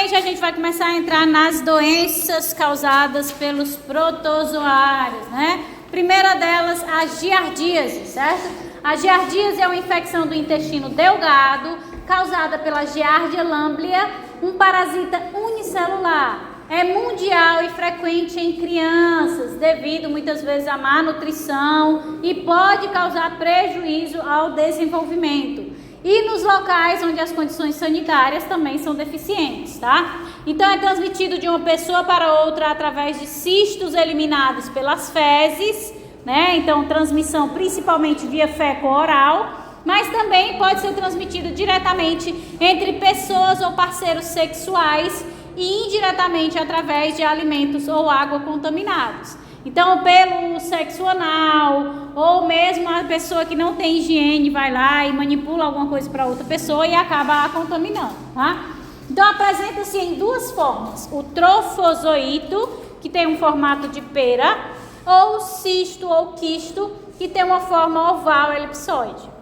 Primeiramente, a gente vai começar a entrar nas doenças causadas pelos protozoários, né? Primeira delas, a giardíase, certo? A giardíase é uma infecção do intestino delgado causada pela Giardia lamblia, um parasita unicelular. É mundial e frequente em crianças, devido muitas vezes à má nutrição e pode causar prejuízo ao desenvolvimento. E nos locais onde as condições sanitárias também são deficientes, tá? Então é transmitido de uma pessoa para outra através de cistos eliminados pelas fezes, né? Então transmissão principalmente via feco-oral, mas também pode ser transmitido diretamente entre pessoas ou parceiros sexuais e indiretamente através de alimentos ou água contaminados. Então, pelo sexo anal, ou mesmo a pessoa que não tem higiene vai lá e manipula alguma coisa para outra pessoa e acaba a contaminando, tá? Então, apresenta-se em duas formas: o trofozoito, que tem um formato de pera, ou o cisto ou quisto, que tem uma forma oval elipsoide.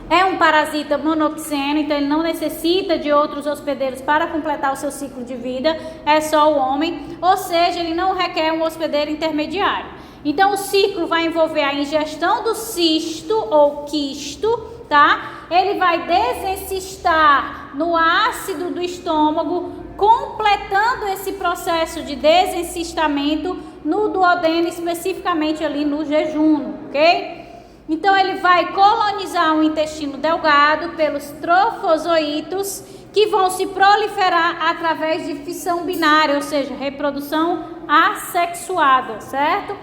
É um parasita monopseno, então ele não necessita de outros hospedeiros para completar o seu ciclo de vida, é só o homem, ou seja, ele não requer um hospedeiro intermediário. Então o ciclo vai envolver a ingestão do cisto ou quisto, tá? Ele vai desencistar no ácido do estômago, completando esse processo de desencistamento no duodeno, especificamente ali no jejum, ok? Então ele vai colonizar o intestino delgado pelos trofozoitos, que vão se proliferar através de fissão binária, ou seja, reprodução assexuada, certo?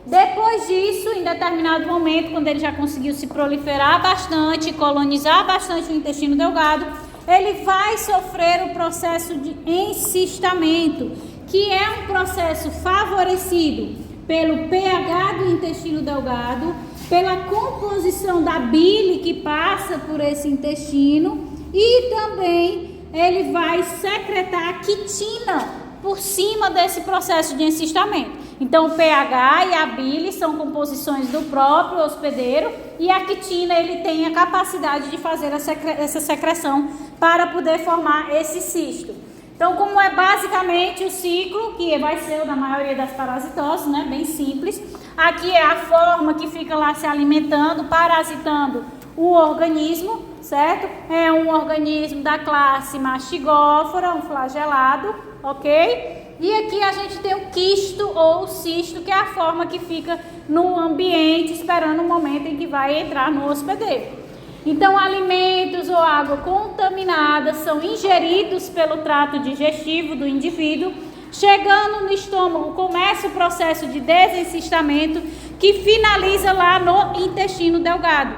Depois disso, em determinado momento, quando ele já conseguiu se proliferar bastante, colonizar bastante o intestino delgado, ele vai sofrer o processo de encistamento, que é um processo favorecido pelo pH do intestino delgado, pela composição da bile que passa por esse intestino, e também ele vai secretar quitina por cima desse processo de encistamento. Então o pH e a bile são composições do próprio hospedeiro, e a quitina ele tem a capacidade de fazer essa secreção para poder formar esse cisto. Então, como é basicamente o ciclo, que vai ser o da maioria das parasitoses, né? Bem simples. Aqui é a forma que fica lá se alimentando, parasitando o organismo, certo? É um organismo da classe Mastigófora, um flagelado, ok? E aqui a gente tem o quisto ou o cisto, que é a forma que fica no ambiente, esperando o momento em que vai entrar no hospedeiro. Então, alimentos ou água contaminada são ingeridos pelo trato digestivo do indivíduo. Chegando no estômago, começa o processo de desencistamento, que finaliza lá no intestino delgado.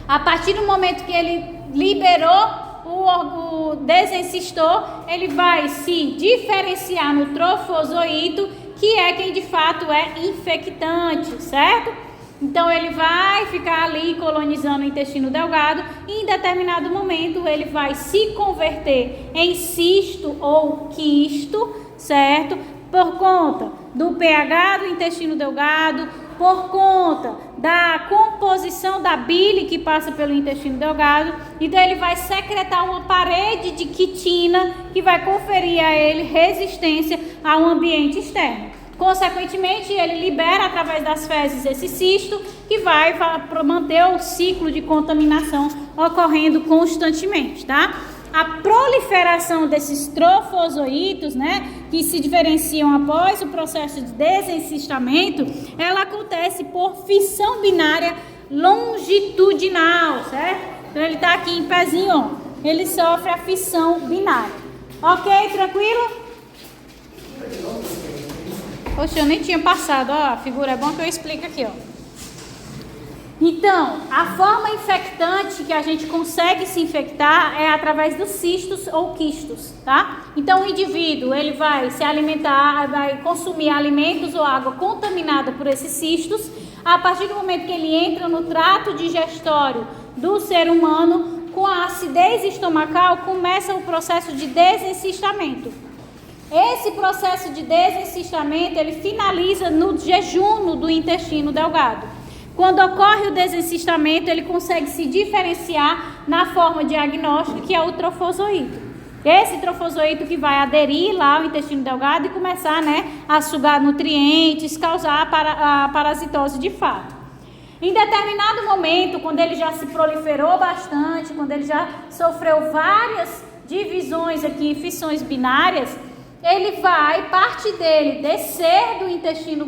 A partir do momento que ele liberou o desencistor, ele vai se diferenciar no trofozoito, que é quem de fato é infectante, certo? Então ele vai ficar ali colonizando o intestino delgado, e em determinado momento ele vai se converter em cisto ou quisto, certo? Por conta do pH do intestino delgado, por conta da composição da bile que passa pelo intestino delgado. Então ele vai secretar uma parede de quitina que vai conferir a ele resistência ao ambiente externo. Consequentemente, ele libera através das fezes esse cisto, que vai manter o ciclo de contaminação ocorrendo constantemente, tá? A proliferação desses trofozoitos, né, que se diferenciam após o processo de desencistamento, ela acontece por fissão binária longitudinal, certo? Então ele está aqui em pezinho, ó, ele sofre a fissão binária. Ok, tranquilo? Poxa, eu nem tinha passado, ó, a figura é bom que eu explico aqui, ó. Então, a forma infectante que a gente consegue se infectar é através dos cistos ou quistos, tá? Então, o indivíduo, ele vai se alimentar, vai consumir alimentos ou água contaminada por esses cistos. A partir do momento que ele entra no trato digestório do ser humano, com a acidez estomacal, começa o processo de desencistamento. Esse processo de desencistamento, ele finaliza no jejum do intestino delgado. Quando ocorre o desencistamento, ele consegue se diferenciar na forma diagnóstica, que é o trofozoito. Esse trofozoito que vai aderir lá ao intestino delgado e começar, né, a sugar nutrientes, causar a parasitose de fato. Em determinado momento, quando ele já se proliferou bastante, quando ele já sofreu várias divisões aqui, fissões binárias, ele vai, parte dele, descer do intestino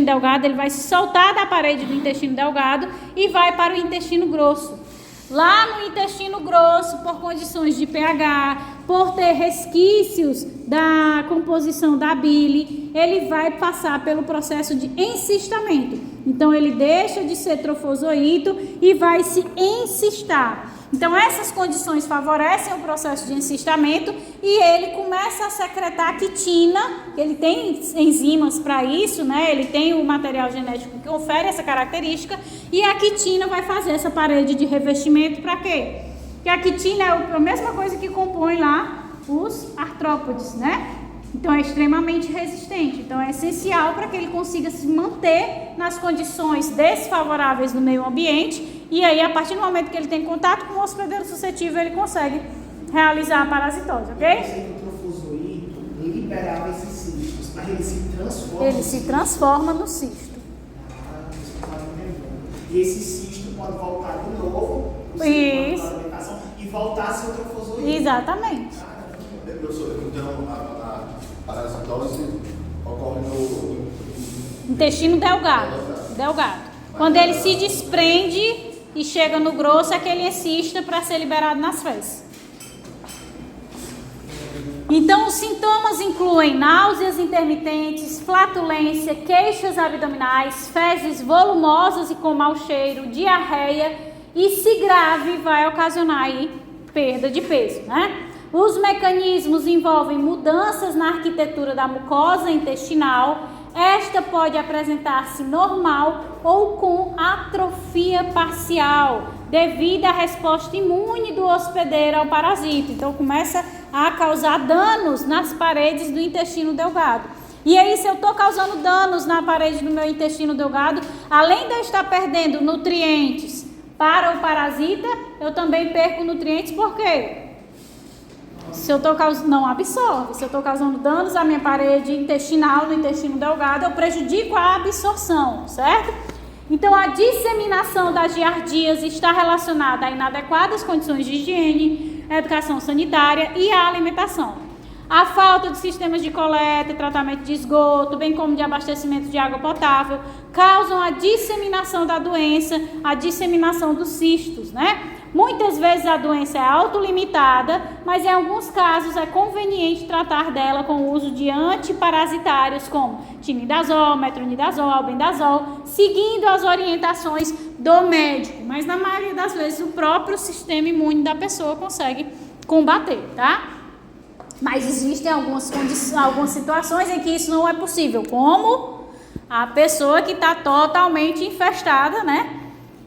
delgado, ele vai se soltar da parede do intestino delgado e vai para o intestino grosso. Lá no intestino grosso, por condições de pH, por ter resquícios da composição da bile, ele vai passar pelo processo de encistamento. Então, ele deixa de ser trofozoito e vai se encistar. Então, essas condições favorecem o processo de encistamento e ele começa a secretar quitina. Ele tem enzimas para isso, né? Ele tem o material genético que confere essa característica e a quitina vai fazer essa parede de revestimento para quê? Porque a quitina é a mesma coisa que compõe lá os artrópodes, né? Então, é extremamente resistente. Então, é essencial para que ele consiga se manter nas condições desfavoráveis do meio ambiente. E aí, a partir do momento que ele tem contato com o hospedeiro suscetível, ele consegue realizar a parasitose, ok? O trofozoito liberava esses cistos, mas ele se transforma. Ele se transforma no cisto. E esse cisto pode voltar de novo para a alimentação e voltar a ser o trofozoito. Exatamente. Professor, então a parasitose ocorre no intestino delgado. Quando ele se desprende e chega no grosso, é que ele é cista para ser liberado nas fezes. Então, os sintomas incluem náuseas intermitentes, flatulência, queixas abdominais, fezes volumosas e com mau cheiro, diarreia e, se grave, vai ocasionar aí perda de peso, né? Os mecanismos envolvem mudanças na arquitetura da mucosa intestinal. Esta pode apresentar-se normal ou com atrofia parcial, devido à resposta imune do hospedeiro ao parasita. Então, começa a causar danos nas paredes do intestino delgado. E aí, se eu estou causando danos na parede do meu intestino delgado, além de eu estar perdendo nutrientes para o parasita, eu também perco nutrientes, por quê? Se eu estou não absorve. Se eu estou causando danos à minha parede intestinal, no intestino delgado, eu prejudico a absorção, certo? Então, a disseminação da giardíase está relacionada a inadequadas condições de higiene, educação sanitária e a alimentação. A falta de sistemas de coleta e tratamento de esgoto, bem como de abastecimento de água potável, causam a disseminação da doença, a disseminação dos cistos, né? Muitas vezes a doença é autolimitada, mas em alguns casos é conveniente tratar dela com o uso de antiparasitários como tinidazol, metronidazol, albendazol, seguindo as orientações do médico. Mas na maioria das vezes o próprio sistema imune da pessoa consegue combater, tá? Mas existem algumas situações em que isso não é possível, como a pessoa que está totalmente infestada, né?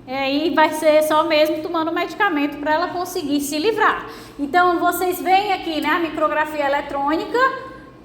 E vai ser só mesmo tomando medicamento para ela conseguir se livrar. Então, vocês veem aqui, né, a micrografia eletrônica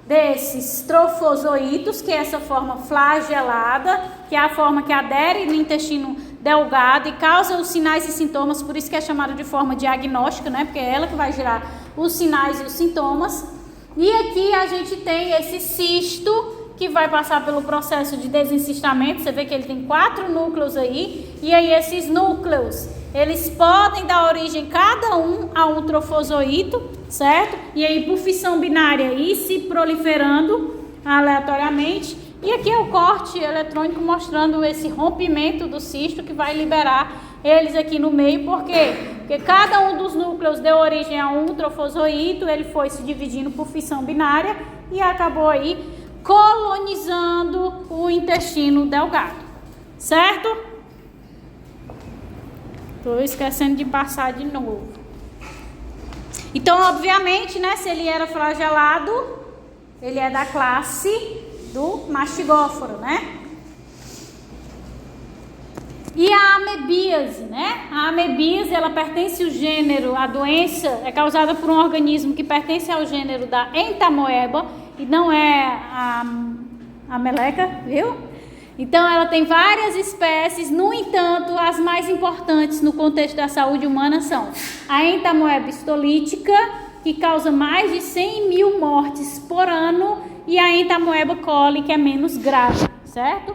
desses trofozoitos, que é essa forma flagelada, que é a forma que adere no intestino delgado e causa os sinais e sintomas, por isso que é chamada de forma diagnóstica, né, porque é ela que vai gerar os sinais e os sintomas. E aqui a gente tem esse cisto, que vai passar pelo processo de desencistamento. Você vê que ele tem 4 núcleos aí, e aí esses núcleos, eles podem dar origem cada um a um trofozoito, certo? E aí por fissão binária ir se proliferando aleatoriamente. E aqui é o corte eletrônico mostrando esse rompimento do cisto que vai liberar eles aqui no meio. Por quê? Porque cada um dos núcleos deu origem a um trofozoito, ele foi se dividindo por fissão binária e acabou aí colonizando o intestino delgado, certo? Estou esquecendo de passar de novo. Então, obviamente, né, se ele era flagelado, ele é da classe do mastigóforo, né? E a amebíase, né? A amebíase, ela pertence ao gênero, a doença é causada por um organismo que pertence ao gênero da entamoeba, e não é a meleca, viu? Então, ela tem várias espécies. No entanto, as mais importantes no contexto da saúde humana são a entamoeba histolítica, que causa mais de 100 mil mortes por ano, e a Entamoeba coli, que é menos grave, certo?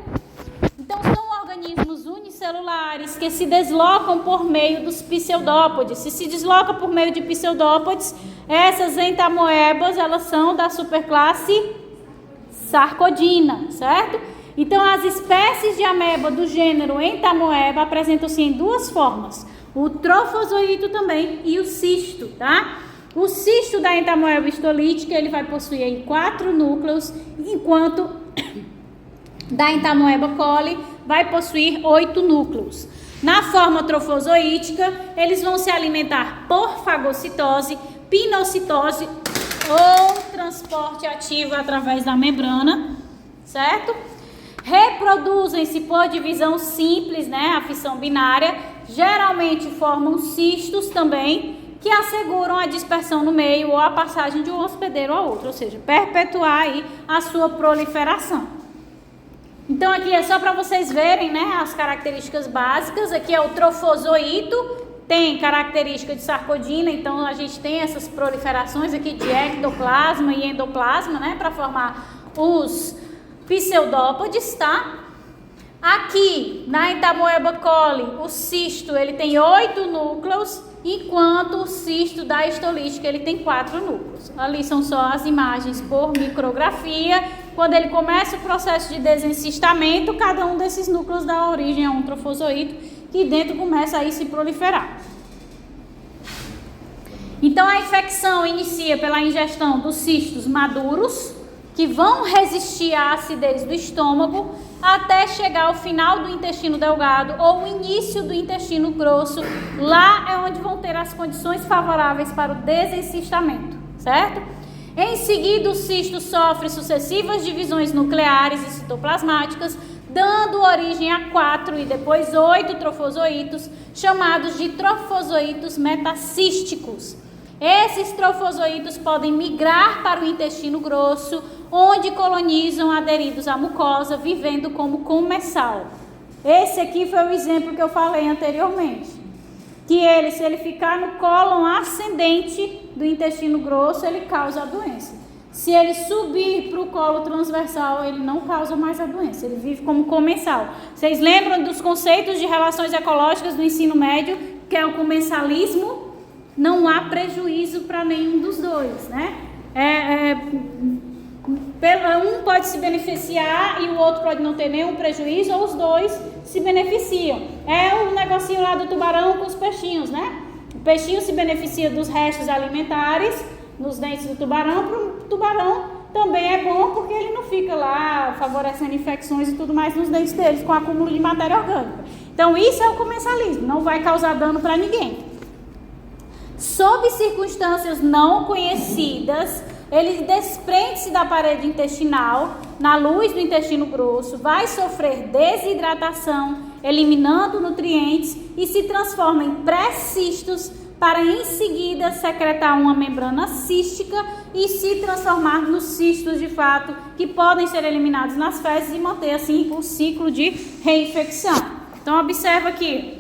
Então, são organismos unicelulares que se deslocam por meio dos pseudópodes. Se desloca por meio de pseudópodes, essas entamoebas, elas são da superclasse Sarcodina, certo? Então, as espécies de ameba do gênero Entamoeba apresentam-se em duas formas: o trofozoito também e o cisto, tá? O cisto da Entamoeba histolítica, ele vai possuir aí 4 núcleos, enquanto da Entamoeba coli vai possuir 8 núcleos. Na forma trofozoítica, eles vão se alimentar por fagocitose, pinocitose ou transporte ativo através da membrana, certo? Reproduzem-se por divisão simples, né, a fissão binária, geralmente formam cistos também, que asseguram a dispersão no meio ou a passagem de um hospedeiro a outro, ou seja, perpetuar aí a sua proliferação. Então aqui é só para vocês verem, né, as características básicas. Aqui é o trofozoito, tem característica de sarcodina, então a gente tem essas proliferações aqui de ectoplasma e endoplasma, né, para formar os pseudópodes, tá? Aqui na Entamoeba coli, o cisto ele tem 8 núcleos, enquanto o cisto da histolítica ele tem 4 núcleos. Ali são só as imagens por micrografia. Quando ele começa o processo de desencistamento, cada um desses núcleos dá origem a um trofozoito, que dentro começa a se proliferar. Então a infecção inicia pela ingestão dos cistos maduros, que vão resistir à acidez do estômago, até chegar ao final do intestino delgado ou o início do intestino grosso. Lá é onde vão ter as condições favoráveis para o desencistamento, certo? Em seguida, o cisto sofre sucessivas divisões nucleares e citoplasmáticas, dando origem a 4 e depois 8 trofozoítos, chamados de trofozoítos metacísticos. Esses trofozoítos podem migrar para o intestino grosso, onde colonizam aderidos à mucosa, vivendo como comensal. Esse aqui foi o exemplo que eu falei anteriormente. Que ele, se ele ficar no cólon ascendente do intestino grosso, ele causa a doença. Se ele subir para o colo transversal, ele não causa mais a doença, ele vive como comensal. Vocês lembram dos conceitos de relações ecológicas do ensino médio, que é o comensalismo? Não há prejuízo para nenhum dos dois, né? Um pode se beneficiar e o outro pode não ter nenhum prejuízo, ou os dois se beneficiam. É o negocinho lá do tubarão com os peixinhos, né? O peixinho se beneficia dos restos alimentares nos dentes do tubarão. Para o tubarão também é bom, porque ele não fica lá favorecendo infecções e tudo mais nos dentes deles com acúmulo de matéria orgânica. Então isso é o comensalismo, não vai causar dano para ninguém. Sob circunstâncias não conhecidas, ele desprende-se da parede intestinal, na luz do intestino grosso, vai sofrer desidratação, eliminando nutrientes e se transforma em pré-cistos, para em seguida secretar uma membrana cística e se transformar nos cistos de fato, que podem ser eliminados nas fezes e manter assim o ciclo de reinfecção. Então observa aqui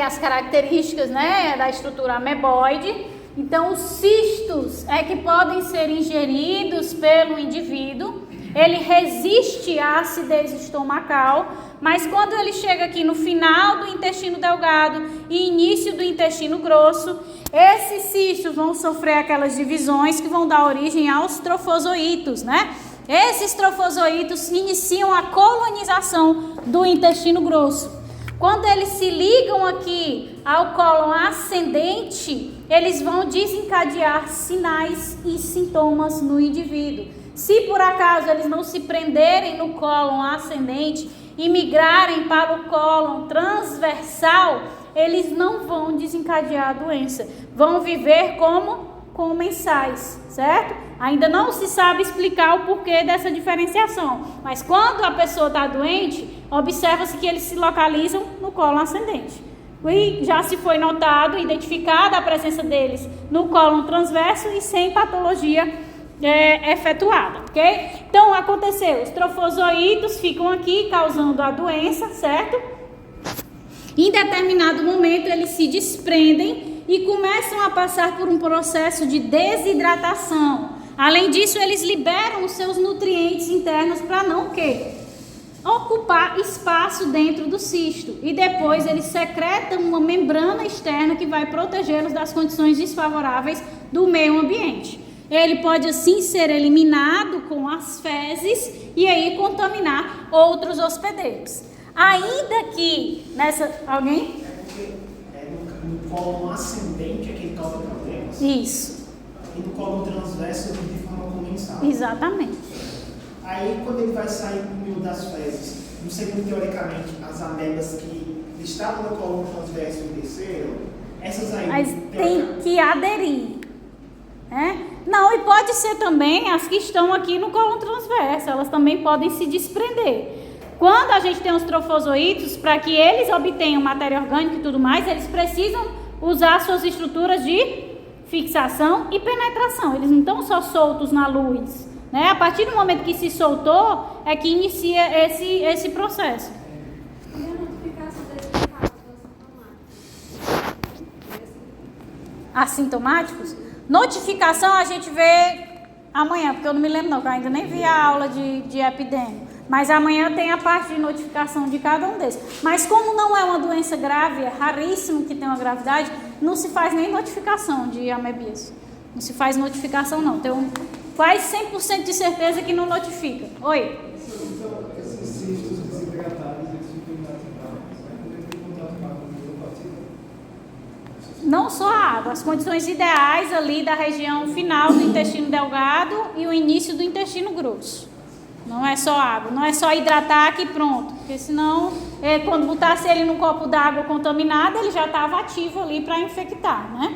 as características, né, da estrutura ameboide. Então os cistos é que podem ser ingeridos pelo indivíduo. Ele resiste à acidez estomacal, mas quando ele chega aqui no final do intestino delgado e início do intestino grosso, esses cistos vão sofrer aquelas divisões que vão dar origem aos trofozoítos, né? Esses trofozoítos iniciam a colonização do intestino grosso. Quando eles se ligam aqui ao cólon ascendente, eles vão desencadear sinais e sintomas no indivíduo. Se por acaso eles não se prenderem no cólon ascendente e migrarem para o cólon transversal, eles não vão desencadear a doença. Vão viver como comensais, certo? Ainda não se sabe explicar o porquê dessa diferenciação, mas quando a pessoa está doente, observa-se que eles se localizam no cólon ascendente. E já se foi notado, identificada a presença deles no cólon transverso e sem patologia efetuada, ok? Então aconteceu, os trofozoítos ficam aqui causando a doença, certo? Em determinado momento eles se desprendem e começam a passar por um processo de desidratação. Além disso, eles liberam os seus nutrientes internos para não o quê? Ocupar espaço dentro do cisto. E depois eles secretam uma membrana externa que vai protegê-los das condições desfavoráveis do meio ambiente. Ele pode assim ser eliminado com as fezes e aí contaminar outros hospedeiros. Ainda que nessa... Alguém? É porque no colo ascendente é que ele causa problemas. Isso. E no colo transverso de forma comensal. Exatamente. Aí quando ele vai sair do meio das fezes, não sei muito teoricamente, as amebas que estavam no colo transverso e desceram, essas aí... Mas tem que aderir. Não, e pode ser também as que estão aqui no colo transverso, elas também podem se desprender. Quando a gente tem os trofozoítos, para que eles obtenham matéria orgânica e tudo mais, eles precisam usar suas estruturas de fixação e penetração. Eles não estão só soltos na luz, né? A partir do momento que se soltou, é que inicia esse processo. E a notificação desses casos Assintomáticos? Notificação a gente vê amanhã, porque eu não me lembro não, que eu ainda nem vi a aula de epidemia. Mas amanhã tem a parte de notificação de cada um desses. Mas como não é uma doença grave, é raríssimo que tenha uma gravidade, não se faz nem notificação de amebíase. Não se faz notificação não. Tem quase 100% de certeza que não notifica. Oi? Então, esses cistos desidratados, eles ficam inativados, Não só a água, as condições ideais ali da região final do intestino delgado e o início do intestino grosso. Não é só água, não é só hidratar aqui pronto, porque senão, quando botasse ele num copo d'água contaminado, ele já estava ativo ali para infectar, né?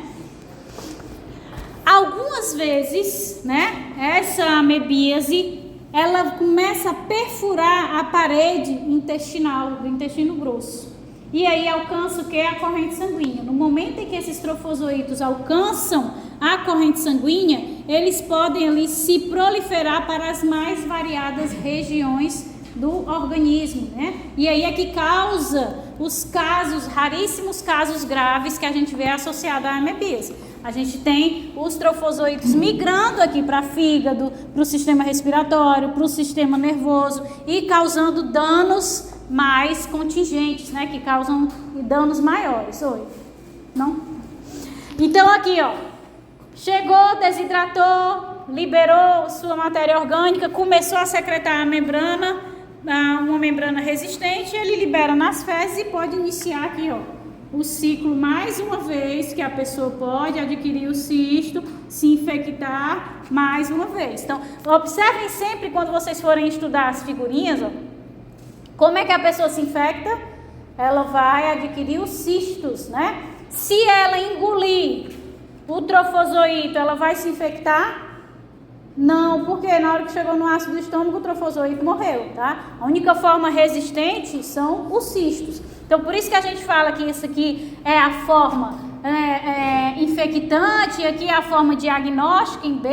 Algumas vezes, né, essa amebíase, ela começa a perfurar a parede intestinal, do intestino grosso. E aí alcança o que? A corrente sanguínea. No momento em que esses trofozoítos alcançam a corrente sanguínea, eles podem ali se proliferar para as mais variadas regiões do organismo, né? E aí é que causa os casos, raríssimos casos graves que a gente vê associados à amebíase. A gente tem os trofozoítos migrando aqui para fígado, para o sistema respiratório, para o sistema nervoso e causando danos mais contingentes, né? Que causam danos maiores. Oi? Não? Então aqui, ó. Chegou, desidratou, liberou sua matéria orgânica, começou a secretar a membrana, uma membrana resistente, ele libera nas fezes e pode iniciar aqui, ó, o ciclo mais uma vez, que a pessoa pode adquirir o cisto, se infectar mais uma vez. Então, observem sempre quando vocês forem estudar as figurinhas, ó, como é que a pessoa se infecta? Ela vai adquirir os cistos, né? Se ela engolir o trofozoíto, ela vai se infectar? Não, porque na hora que chegou no ácido do estômago, o trofozoíto morreu, tá? A única forma resistente são os cistos. Então, por isso que a gente fala que isso aqui é a forma infectante, e aqui é a forma diagnóstica em B,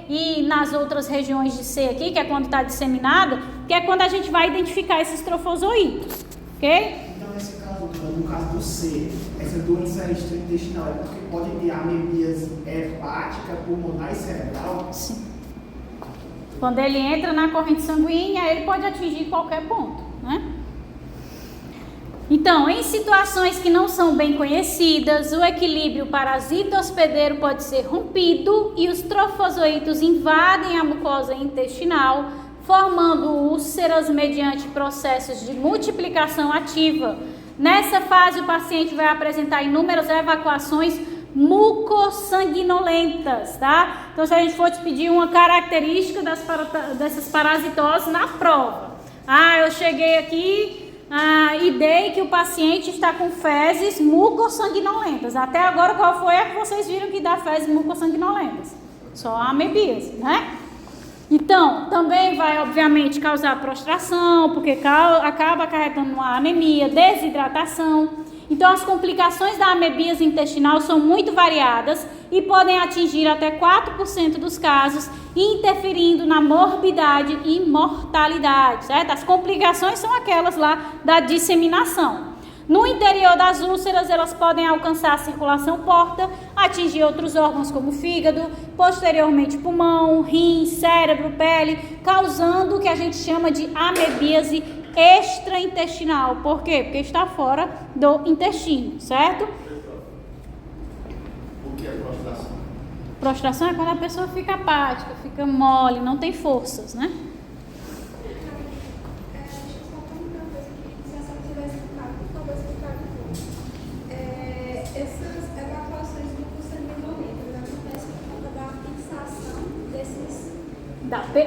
e nas outras regiões de C aqui, que é quando está disseminada, que é quando a gente vai identificar esses trofozoítos, ok? Então, nesse caso, no caso do C, essa doença gastrointestinal é porque pode ter amebíase hepática, pulmonar e cerebral? Sim. Quando ele entra na corrente sanguínea, ele pode atingir qualquer ponto, né? Então, em situações que não são bem conhecidas, o equilíbrio parasita-hospedeiro pode ser rompido e os trofozoítos invadem a mucosa intestinal, formando úlceras mediante processos de multiplicação ativa. Nessa fase, o paciente vai apresentar inúmeras evacuações mucossanguinolentas, tá? Então, se a gente for te pedir uma característica dessas parasitoses na prova. Eu cheguei aqui e dei que o paciente está com fezes mucossanguinolentas. Até agora, qual foi a que vocês viram que dá fezes mucossanguinolentas? Só a amebíase, né? Então, também vai, obviamente, causar prostração, porque acaba acarretando uma anemia, desidratação. Então, as complicações da amebíase intestinal são muito variadas e podem atingir até 4% dos casos, interferindo na morbidade e mortalidade, certo? As complicações são aquelas lá da disseminação. No interior das úlceras, elas podem alcançar a circulação porta, atingir outros órgãos como fígado, posteriormente pulmão, rim, cérebro, pele, causando o que a gente chama de amebíase extraintestinal. Por quê? Porque está fora do intestino, certo? O que é prostração? Prostração é quando a pessoa fica apática, fica mole, não tem forças, né? Deixa eu só perguntar uma coisa aqui, se a senhora tivesse explicado, por favor, explicar de novo. Essas evacuações do sanguinolento, acontecem por conta da fixação desses...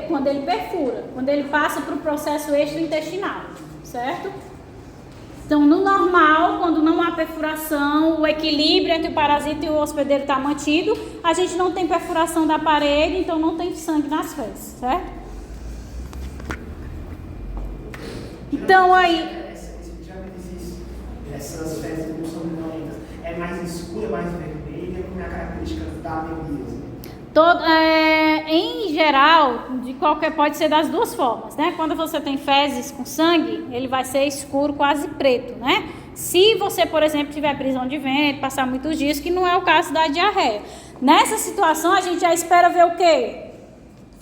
Quando ele perfura, quando ele passa para o processo extraintestinal, certo? Então, no normal, quando não há perfuração, o equilíbrio entre o parasita e o hospedeiro está mantido, a gente não tem perfuração da parede, então não tem sangue nas fezes, certo? Então, aí... Geralmente essas fezes não são violentas. É mais escura, mais vermelha, como é a característica da amebíase? Em geral, pode ser das duas formas, né? Quando você tem fezes com sangue, ele vai ser escuro, quase preto, né? Se você, por exemplo, tiver prisão de ventre, passar muitos dias, que não é o caso da diarreia. Nessa situação, a gente já espera ver o quê?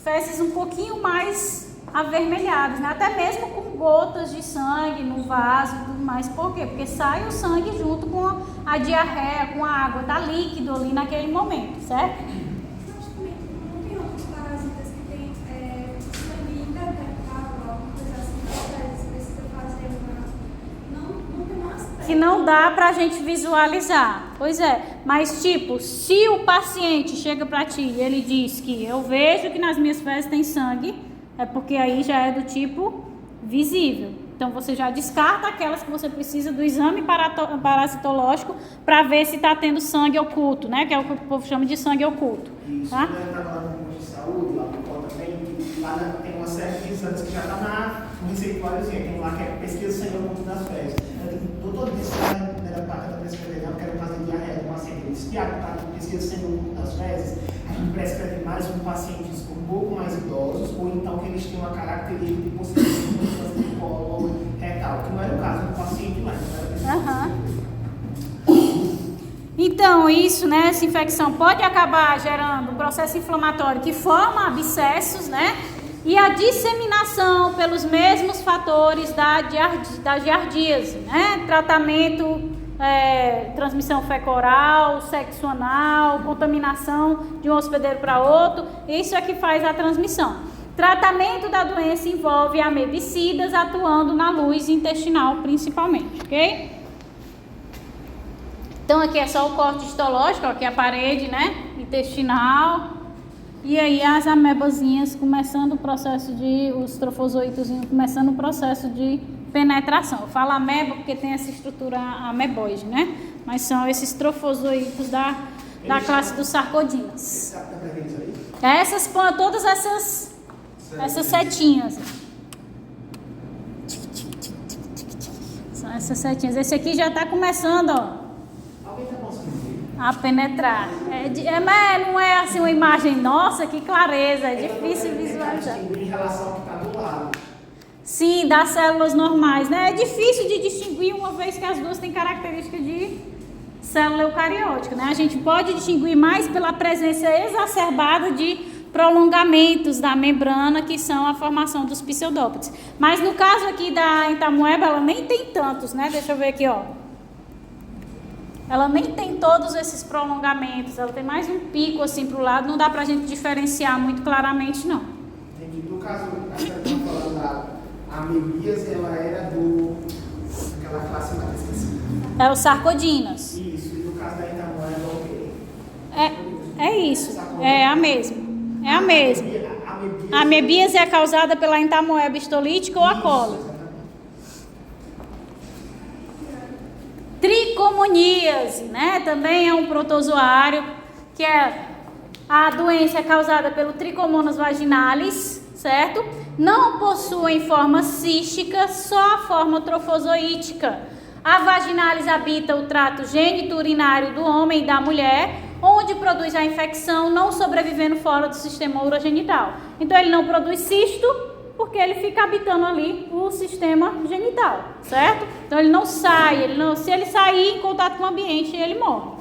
Fezes um pouquinho mais avermelhadas, né? Até mesmo com gotas de sangue no vaso e tudo mais. Por quê? Porque sai o sangue junto com a diarreia, com a água, tá líquido ali naquele momento, certo? Não tem outros parasitas que tem sangue indetectável, alguma coisa assim, que às vezes precisa fazer uma... Não tem mais aspecto. Que não dá pra gente visualizar. Pois é, mas tipo, se o paciente chega pra ti e ele diz que eu vejo que nas minhas fezes tem sangue, é porque aí já é do tipo visível. Então você já descarta aquelas que você precisa do exame parasitológico para ver se está tendo sangue oculto, né? Que é o que o povo chama de sangue oculto. Isso, Tá? quando eu estava lá no posto de saúde, lá no Cota também, lá tem uma série de exames que já está no receituáriozinho, tem lá que é pesquisa sangue oculto das fezes. Eu digo, doutor, disse que era parte da pesquisa legal, que era um caso de diarreia do paciente. Ele disse, Tiago, tá com pesquisa sangue oculto das fezes, a gente prescreve mais com pacientes um pouco mais idosos, ou então que eles têm uma característica de possibilidade de colo retal, que não era o caso do paciente lá, não era Então, isso, né, essa infecção pode acabar gerando um processo inflamatório que forma abscessos, né? E a disseminação pelos mesmos fatores da giardíase, né? Tratamento, transmissão fecal-oral, sexo anal, contaminação de um hospedeiro para outro, isso é que faz a transmissão. Tratamento da doença envolve amebicidas atuando na luz intestinal principalmente, ok? Então aqui é só o corte histológico, aqui é a parede, né, intestinal. E aí as amebazinhas começando o processo os trofozoítozinhos começando o processo de penetração. Eu falo ameba porque tem essa estrutura ameboide, né? Mas são esses trofozoítos da classe dos sarcodinas. Todas essas setinhas. São essas setinhas. Esse aqui já está começando, ó, a penetrar. Mas não é assim uma imagem, nossa, que clareza, é difícil visualizar. Em relação ao que está do lado. Sim, das células normais, né? É difícil de distinguir, uma vez que as duas têm característica de célula eucariótica, né? A gente pode distinguir mais pela presença exacerbada de prolongamentos da membrana, que são a formação dos pseudópodes. Mas no caso aqui da entamoeba, ela nem tem tantos, né? Deixa eu ver aqui, ó. Ela nem tem todos esses prolongamentos, ela tem mais um pico assim para o lado, não dá para a gente diferenciar muito claramente, não. Entendi. No caso, a gente está falando da amebíase, ela era daquela classe lá, esqueci. É os sarcodinas. Isso, e no caso da entamoeba, o quê? É isso, é a mesma. É a mesma. A amebíase é causada pela entamoeba histolítica ou a cólera. Tricomoníase, né? Também é um protozoário, que a doença é causada pelo Trichomonas vaginalis, certo? Não possuem forma cística, só a forma trofozoítica. A vaginalis habita o trato gênito-urinário do homem e da mulher, onde produz a infecção, não sobrevivendo fora do sistema urogenital. Então ele não produz cisto porque ele fica habitando ali o sistema genital, certo? Então ele não sai, se ele sair em contato com o ambiente, ele morre.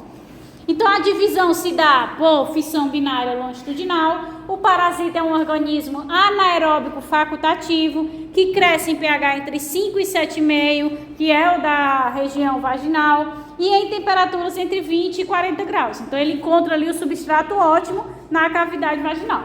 Então a divisão se dá por fissão binária longitudinal. O parasita é um organismo anaeróbico facultativo que cresce em pH entre 5 e 7,5, que é o da região vaginal, e em temperaturas entre 20 e 40 graus. Então ele encontra ali o substrato ótimo na cavidade vaginal.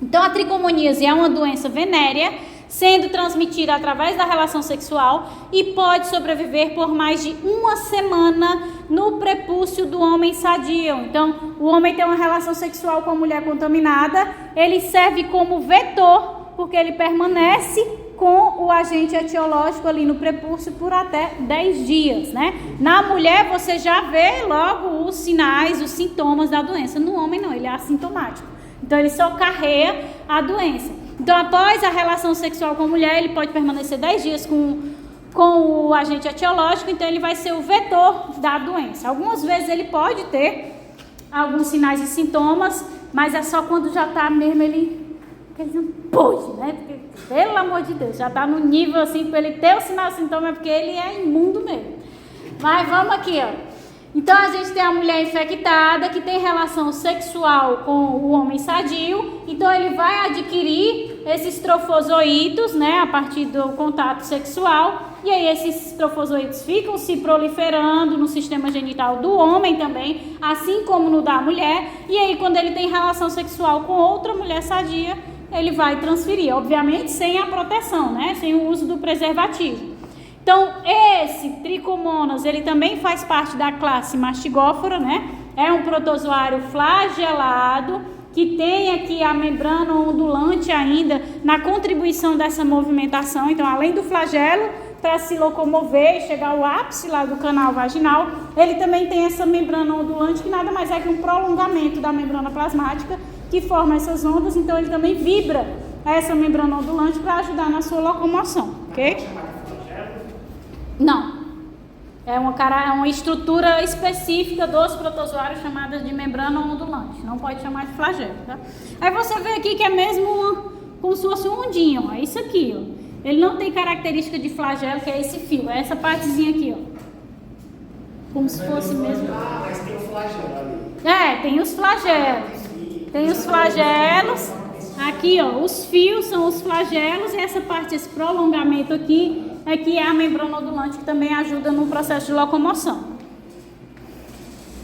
Então a tricomoníase é uma doença venérea, sendo transmitida através da relação sexual e pode sobreviver por mais de 1 semana no prepúcio do homem sadio. Então, o homem tem uma relação sexual com a mulher contaminada, ele serve como vetor, porque ele permanece com o agente etiológico ali no prepúcio por até 10 dias, né? Na mulher, você já vê logo os sinais, os sintomas da doença. No homem, não, ele é assintomático. Então, ele só carrega a doença. Então, após a relação sexual com a mulher, ele pode permanecer 10 dias com o agente etiológico, então ele vai ser o vetor da doença. Algumas vezes ele pode ter alguns sinais e sintomas, mas é só quando já está mesmo ele não pode, né? Porque, pelo amor de Deus, já está no nível assim, para ele ter o sinal e sintoma, é porque ele é imundo mesmo. Mas vamos aqui, ó. Então a gente tem a mulher infectada que tem relação sexual com o homem sadio, então ele vai adquirir esses trofozoítos, né, a partir do contato sexual, e aí esses trofozoítos ficam se proliferando no sistema genital do homem também, assim como no da mulher, e aí quando ele tem relação sexual com outra mulher sadia, ele vai transferir, obviamente sem a proteção, né, sem o uso do preservativo. Então, esse Trichomonas, ele também faz parte da classe Mastigófora, né? É um protozoário flagelado, que tem aqui a membrana ondulante ainda na contribuição dessa movimentação. Então, além do flagelo, para se locomover e chegar ao ápice lá do canal vaginal, ele também tem essa membrana ondulante, que nada mais é que um prolongamento da membrana plasmática, que forma essas ondas. Então, ele também vibra essa membrana ondulante para ajudar na sua locomoção, ok? Não, é uma estrutura específica dos protozoários chamada de membrana ondulante, não pode chamar de flagelo, tá? Aí você vê aqui que é mesmo como se fosse um ondinho, ó, é isso aqui, ó. Ele não tem característica de flagelo, que é esse fio, é essa partezinha aqui, ó. Como se fosse mesmo... Ah, mas tem o flagelo ali. Tem os flagelos. Tem os flagelos, aqui, ó, os fios são os flagelos, e essa parte, esse prolongamento aqui, que é a membrana ondulante, que também ajuda no processo de locomoção.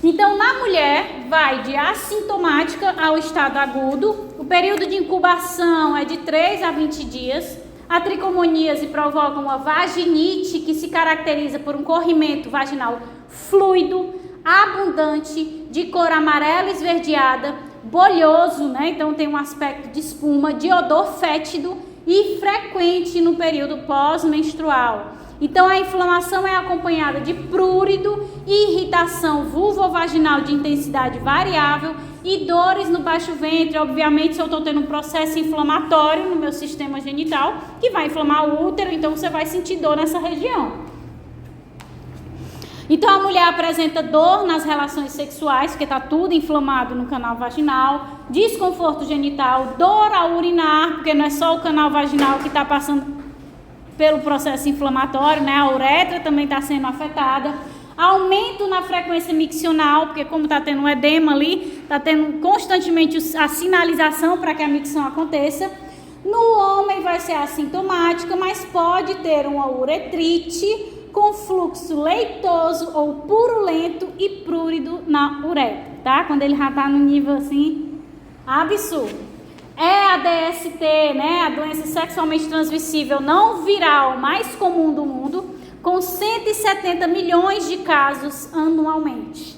Então, na mulher, vai de assintomática ao estado agudo. O período de incubação é de 3 a 20 dias. A tricomoníase provoca uma vaginite, que se caracteriza por um corrimento vaginal fluido, abundante, de cor amarela esverdeada, bolhoso, né? Então tem um aspecto de espuma, de odor fétido, e frequente no período pós-menstrual. Então a inflamação é acompanhada de prurido, irritação vulvovaginal de intensidade variável e dores no baixo ventre. Obviamente, se eu estou tendo um processo inflamatório no meu sistema genital, que vai inflamar o útero, então você vai sentir dor nessa região. Então a mulher apresenta dor nas relações sexuais, porque está tudo inflamado no canal vaginal, desconforto genital, dor ao urinar, porque não é só o canal vaginal que está passando pelo processo inflamatório, né? A uretra também está sendo afetada. Aumento na frequência miccional, porque como está tendo um edema ali, está tendo constantemente a sinalização para que a micção aconteça. No homem vai ser assintomática, mas pode ter uma uretrite com fluxo leitoso ou purulento e prurido na uretra, tá? Quando ele já está no nível assim, absurdo. É a DST, né? A doença sexualmente transmissível não viral mais comum do mundo, com 170 milhões de casos anualmente.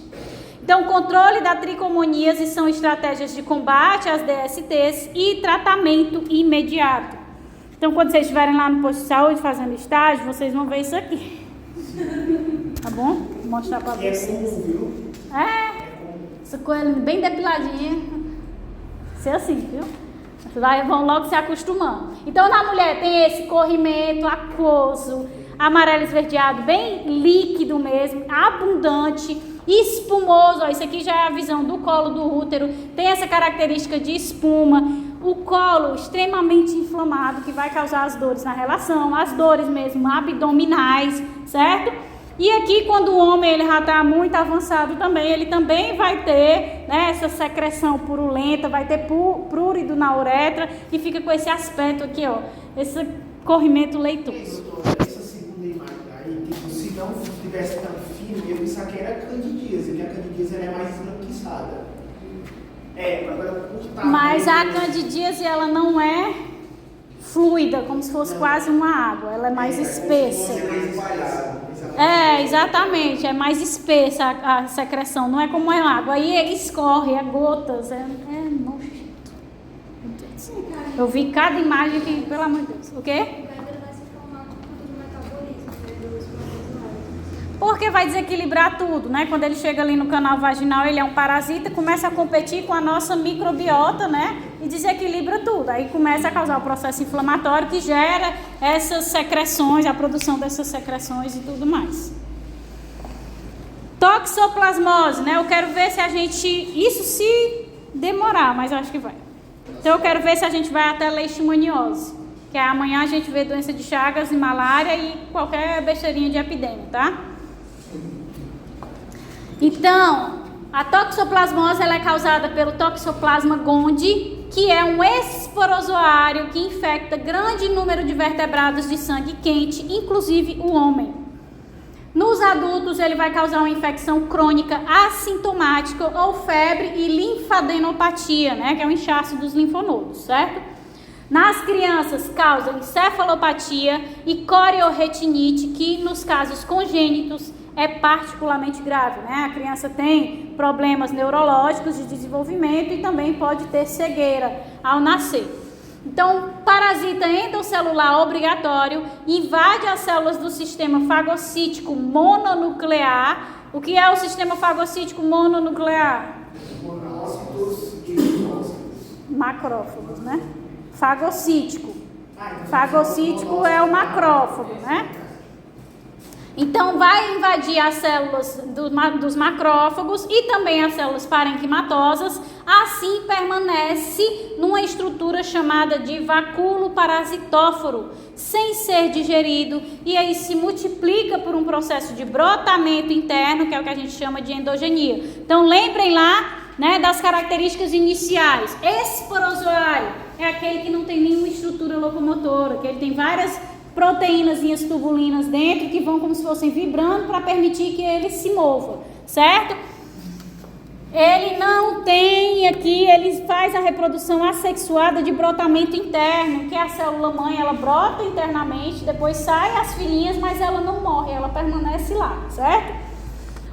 Então, o controle da tricomoníase são estratégias de combate às DSTs e tratamento imediato. Então, quando vocês estiverem lá no posto de saúde fazendo estágio, vocês vão ver isso aqui. Tá bom? Vou mostrar pra vocês. Essa coisa bem depiladinha. Ser assim, viu? Vão logo se acostumando. Então, na mulher tem esse corrimento aquoso, amarelo esverdeado, bem líquido mesmo, abundante, espumoso. Ó, isso aqui já é a visão do colo do útero. Tem essa característica de espuma. o colo extremamente inflamado, que vai causar as dores na relação, as dores mesmo abdominais, certo? E aqui, quando o homem ele já está muito avançado também, ele também vai ter, né, essa secreção purulenta, vai ter prurido na uretra e fica com esse aspecto aqui, ó, esse corrimento leitoso. Essa segunda imagem aí, tipo, se não tivesse tão fino, eu pensava que era candidíase, que a candidíase ela é mais esbranquiçada. Agora por Mas a candidíase ela não é fluida, como se fosse quase uma água, ela é mais espessa. Exatamente, é mais espessa a secreção, não é como é água, aí escorre, é gotas, é nojento. Eu vi cada imagem aqui, pelo amor de Deus. O quê? Porque vai desequilibrar tudo, né? Quando ele chega ali no canal vaginal, ele é um parasita, começa a competir com a nossa microbiota, né? E desequilibra tudo. Aí começa a causar o processo inflamatório que gera essas secreções, a produção dessas secreções e tudo mais. Toxoplasmose, né? Eu quero ver se a gente... Isso se demorar, mas eu acho que vai. Então eu quero ver se a gente vai até leishmaniose. Que é amanhã a gente vê doença de Chagas e malária e qualquer besteirinha de epidemia, tá? Então, a toxoplasmose ela é causada pelo Toxoplasma gondii, que é um esporozoário que infecta grande número de vertebrados de sangue quente, inclusive o homem. Nos adultos, ele vai causar uma infecção crônica assintomática ou febre e linfadenopatia, né, que é o inchaço dos linfonodos, certo? Nas crianças, causa encefalopatia e coriorretinite, que nos casos congênitos é particularmente grave, né? A criança tem problemas neurológicos de desenvolvimento e também pode ter cegueira ao nascer. Então, parasita endosselular obrigatório invade as células do sistema fagocítico mononuclear. O que é o sistema fagocítico mononuclear? Macrófagos, né? Fagocítico. Fagocítico é o macrófago, né? Então, vai invadir as células dos macrófagos e também as células parenquimatosas. Assim, permanece numa estrutura chamada de vacúolo parasitóforo, sem ser digerido, e aí se multiplica por um processo de brotamento interno, que é o que a gente chama de endogenia. Então, lembrem lá, né, das características iniciais. Esporozoário é aquele que não tem nenhuma estrutura locomotora, que ele tem várias proteínazinhas tubulinas dentro que vão como se fossem vibrando para permitir que ele se mova, certo? Ele não tem aqui, ele faz a reprodução assexuada de brotamento interno, que é a célula mãe, ela brota internamente, depois sai as filhinhas, mas ela não morre, ela permanece lá, certo?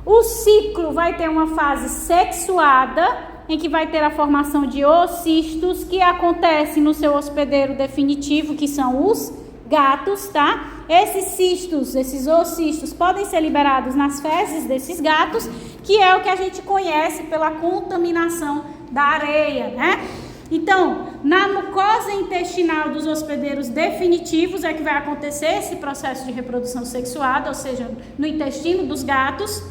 O ciclo vai ter uma fase sexuada, em que vai ter a formação de oocistos, que acontece no seu hospedeiro definitivo, que são os gatos, tá? Esses cistos, esses oocistos, podem ser liberados nas fezes desses gatos, que é o que a gente conhece pela contaminação da areia, né? Então, na mucosa intestinal dos hospedeiros definitivos é que vai acontecer esse processo de reprodução sexuada, ou seja, no intestino dos gatos.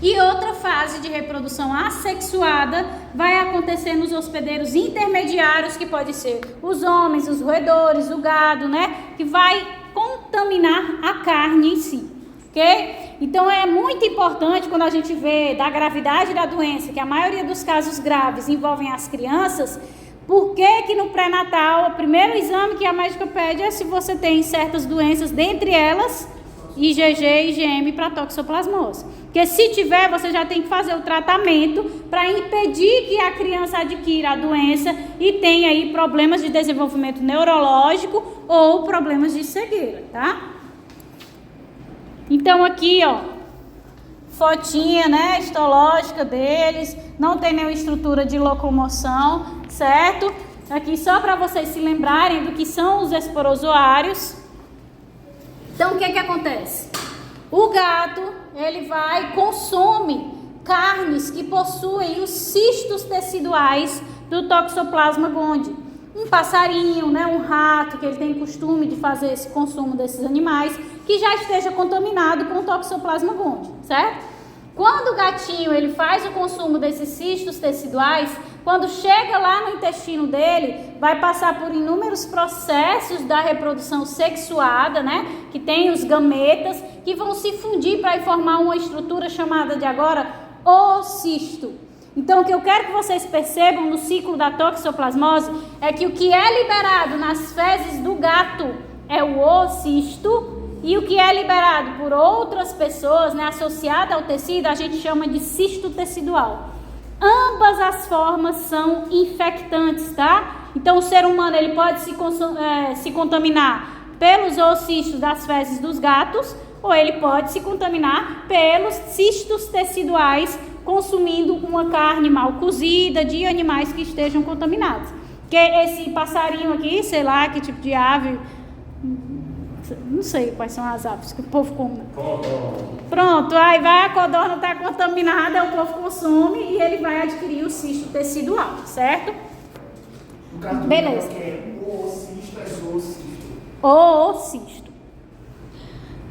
E outra fase de reprodução assexuada vai acontecer nos hospedeiros intermediários, que pode ser os homens, os roedores, o gado, né? Que vai contaminar a carne em si, ok? Então é muito importante quando a gente vê da gravidade da doença, que a maioria dos casos graves envolvem as crianças. Por que no pré-natal, o primeiro exame que a médica pede é se você tem certas doenças, dentre elas IgG e IgM para toxoplasmose. Porque se tiver, você já tem que fazer o tratamento para impedir que a criança adquira a doença e tenha aí problemas de desenvolvimento neurológico ou problemas de cegueira, tá? Então aqui, ó, fotinha, né, histológica deles, não tem nenhuma estrutura de locomoção, certo? Aqui só para vocês se lembrarem do que são os esporozoários. Então, o que acontece? O gato, ele consome carnes que possuem os cistos teciduais do Toxoplasma gondii. Um passarinho, né, um rato, que ele tem costume de fazer esse consumo desses animais, que já esteja contaminado com o Toxoplasma gondii, certo? Quando o gatinho ele faz o consumo desses cistos teciduais, quando chega lá no intestino dele, vai passar por inúmeros processos da reprodução sexuada, né? Que tem os gametas, que vão se fundir para formar uma estrutura chamada de agora oocisto. Então, o que eu quero que vocês percebam no ciclo da toxoplasmose é que o que é liberado nas fezes do gato é o oocisto, e o que é liberado por outras pessoas, né, associado ao tecido, a gente chama de cisto tecidual. Ambas as formas são infectantes, tá? Então, o ser humano ele pode se contaminar pelos oocistos das fezes dos gatos, ou ele pode se contaminar pelos cistos teciduais, consumindo uma carne mal cozida de animais que estejam contaminados. Que esse passarinho aqui, sei lá que tipo de ave, não sei quais são as aves que o povo come. Pronto, aí vai, a codorna está contaminada, o povo consome e ele vai adquirir o cisto tecidual, certo? No caso do Beleza. que é oocisto, é zoocisto. Oocisto.